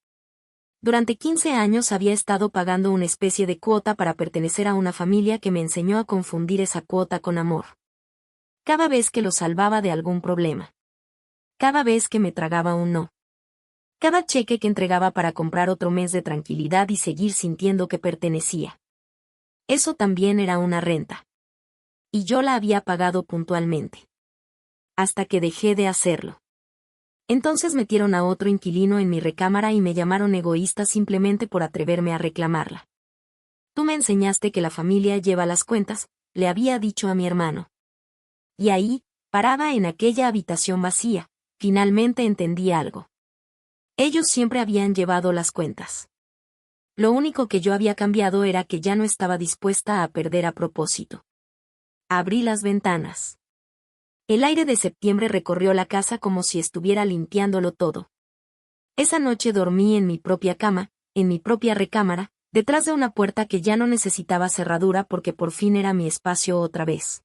Durante 15 años había estado pagando una especie de cuota para pertenecer a una familia que me enseñó a confundir esa cuota con amor. Cada vez que lo salvaba de algún problema. Cada vez que me tragaba un no. Cada cheque que entregaba para comprar otro mes de tranquilidad y seguir sintiendo que pertenecía. Eso también era una renta. Y yo la había pagado puntualmente. Hasta que dejé de hacerlo. Entonces metieron a otro inquilino en mi recámara y me llamaron egoísta simplemente por atreverme a reclamarla. Tú me enseñaste que la familia lleva las cuentas, le había dicho a mi hermano. Y ahí, parada en aquella habitación vacía, finalmente entendí algo. Ellos siempre habían llevado las cuentas. Lo único que yo había cambiado era que ya no estaba dispuesta a perder a propósito. Abrí las ventanas. El aire de septiembre recorrió la casa como si estuviera limpiándolo todo. Esa noche dormí en mi propia cama, en mi propia recámara, detrás de una puerta que ya no necesitaba cerradura porque por fin era mi espacio otra vez.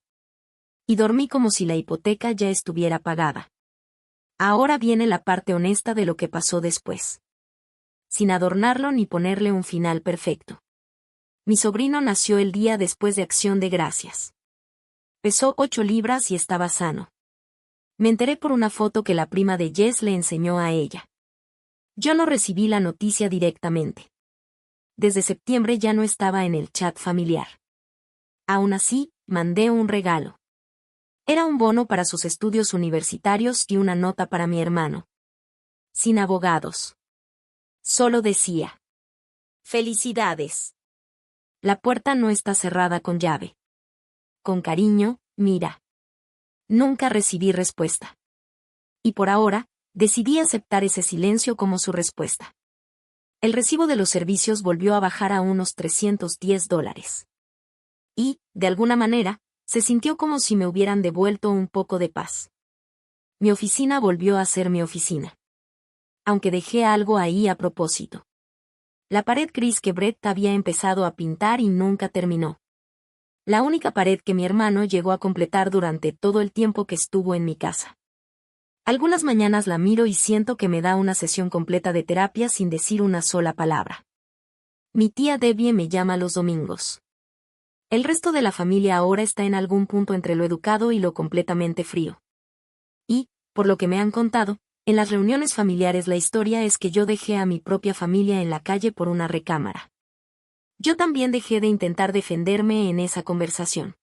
Y dormí como si la hipoteca ya estuviera pagada. Ahora viene la parte honesta de lo que pasó después. Sin adornarlo ni ponerle un final perfecto. Mi sobrino nació el día después de Acción de Gracias. Pesó 8 libras y estaba sano. Me enteré por una foto que la prima de Jess le enseñó a ella. Yo no recibí la noticia directamente. Desde septiembre ya no estaba en el chat familiar. Aún así, mandé un regalo. Era un bono para sus estudios universitarios y una nota para mi hermano. Sin abogados. Solo decía: felicidades. La puerta no está cerrada con llave. Con cariño, Mira. Nunca recibí respuesta. Y por ahora, decidí aceptar ese silencio como su respuesta. El recibo de los servicios volvió a bajar a unos $310. Y, de alguna manera, se sintió como si me hubieran devuelto un poco de paz. Mi oficina volvió a ser mi oficina. Aunque dejé algo ahí a propósito. La pared gris que Brett había empezado a pintar y nunca terminó. La única pared que mi hermano llegó a completar durante todo el tiempo que estuvo en mi casa. Algunas mañanas la miro y siento que me da una sesión completa de terapia sin decir una sola palabra. Mi tía Debbie me llama los domingos. El resto de la familia ahora está en algún punto entre lo educado y lo completamente frío. Y, por lo que me han contado, en las reuniones familiares la historia es que yo dejé a mi propia familia en la calle por una recámara. Yo también dejé de intentar defenderme en esa conversación.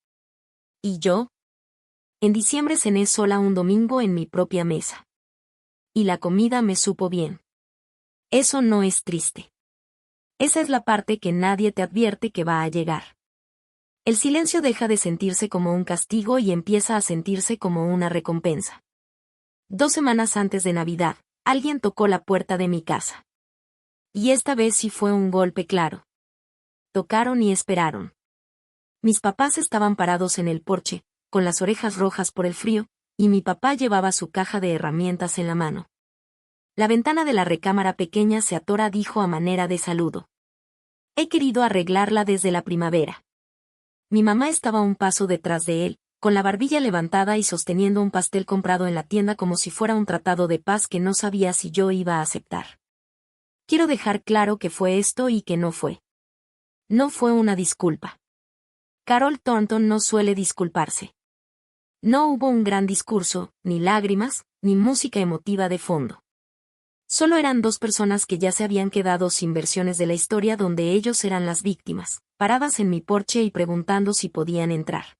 ¿Y yo? En diciembre cené sola un domingo en mi propia mesa. Y la comida me supo bien. Eso no es triste. Esa es la parte que nadie te advierte que va a llegar. El silencio deja de sentirse como un castigo y empieza a sentirse como una recompensa. 2 semanas antes de Navidad, alguien tocó la puerta de mi casa. Y esta vez sí fue un golpe claro. Tocaron y esperaron. Mis papás estaban parados en el porche, con las orejas rojas por el frío, y mi papá llevaba su caja de herramientas en la mano. La ventana de la recámara pequeña se atora, dijo a manera de saludo. He querido arreglarla desde la primavera. Mi mamá estaba un paso detrás de él, con la barbilla levantada y sosteniendo un pastel comprado en la tienda como si fuera un tratado de paz que no sabía si yo iba a aceptar. Quiero dejar claro que fue esto y que no fue. No fue una disculpa. Carol Thornton no suele disculparse. No hubo un gran discurso, ni lágrimas, ni música emotiva de fondo. Solo eran 2 personas que ya se habían quedado sin versiones de la historia donde ellos eran las víctimas, paradas en mi porche y preguntando si podían entrar.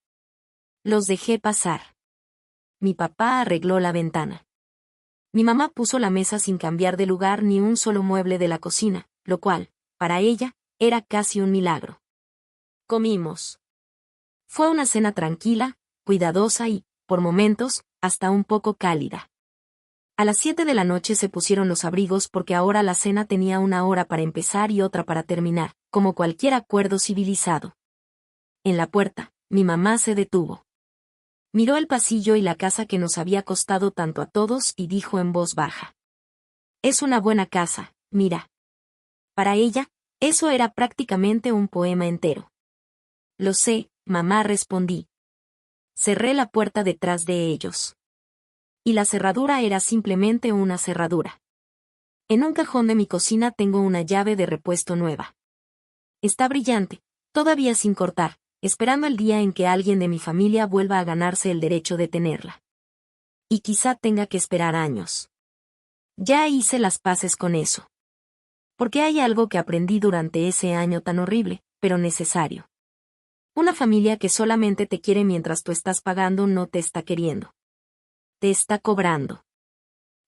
Los dejé pasar. Mi papá arregló la ventana. Mi mamá puso la mesa sin cambiar de lugar ni un solo mueble de la cocina, lo cual, para ella, era casi un milagro. Comimos. Fue una cena tranquila, cuidadosa y, por momentos, hasta un poco cálida. A las 7 de la noche se pusieron los abrigos porque ahora la cena tenía una hora para empezar y otra para terminar, como cualquier acuerdo civilizado. En la puerta, mi mamá se detuvo. Miró el pasillo y la casa que nos había costado tanto a todos y dijo en voz baja: «Es una buena casa, mira». Para ella, eso era prácticamente un poema entero. «Lo sé, mamá», respondí. Cerré la puerta detrás de ellos. Y la cerradura era simplemente una cerradura. En un cajón de mi cocina tengo una llave de repuesto nueva. Está brillante, todavía sin cortar, esperando el día en que alguien de mi familia vuelva a ganarse el derecho de tenerla. Y quizá tenga que esperar años. Ya hice las paces con eso. Porque hay algo que aprendí durante ese año tan horrible, pero necesario. Una familia que solamente te quiere mientras tú estás pagando no te está queriendo. Te está cobrando.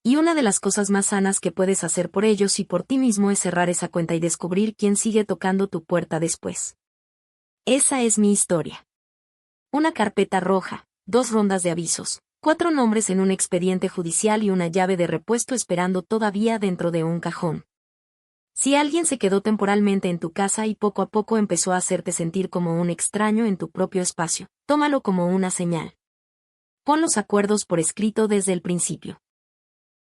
Y una de las cosas más sanas que puedes hacer por ellos y por ti mismo es cerrar esa cuenta y descubrir quién sigue tocando tu puerta después. Esa es mi historia. Una carpeta roja, 2 rondas de avisos, 4 nombres en un expediente judicial y una llave de repuesto esperando todavía dentro de un cajón. Si alguien se quedó temporalmente en tu casa y poco a poco empezó a hacerte sentir como un extraño en tu propio espacio, tómalo como una señal. Pon los acuerdos por escrito desde el principio.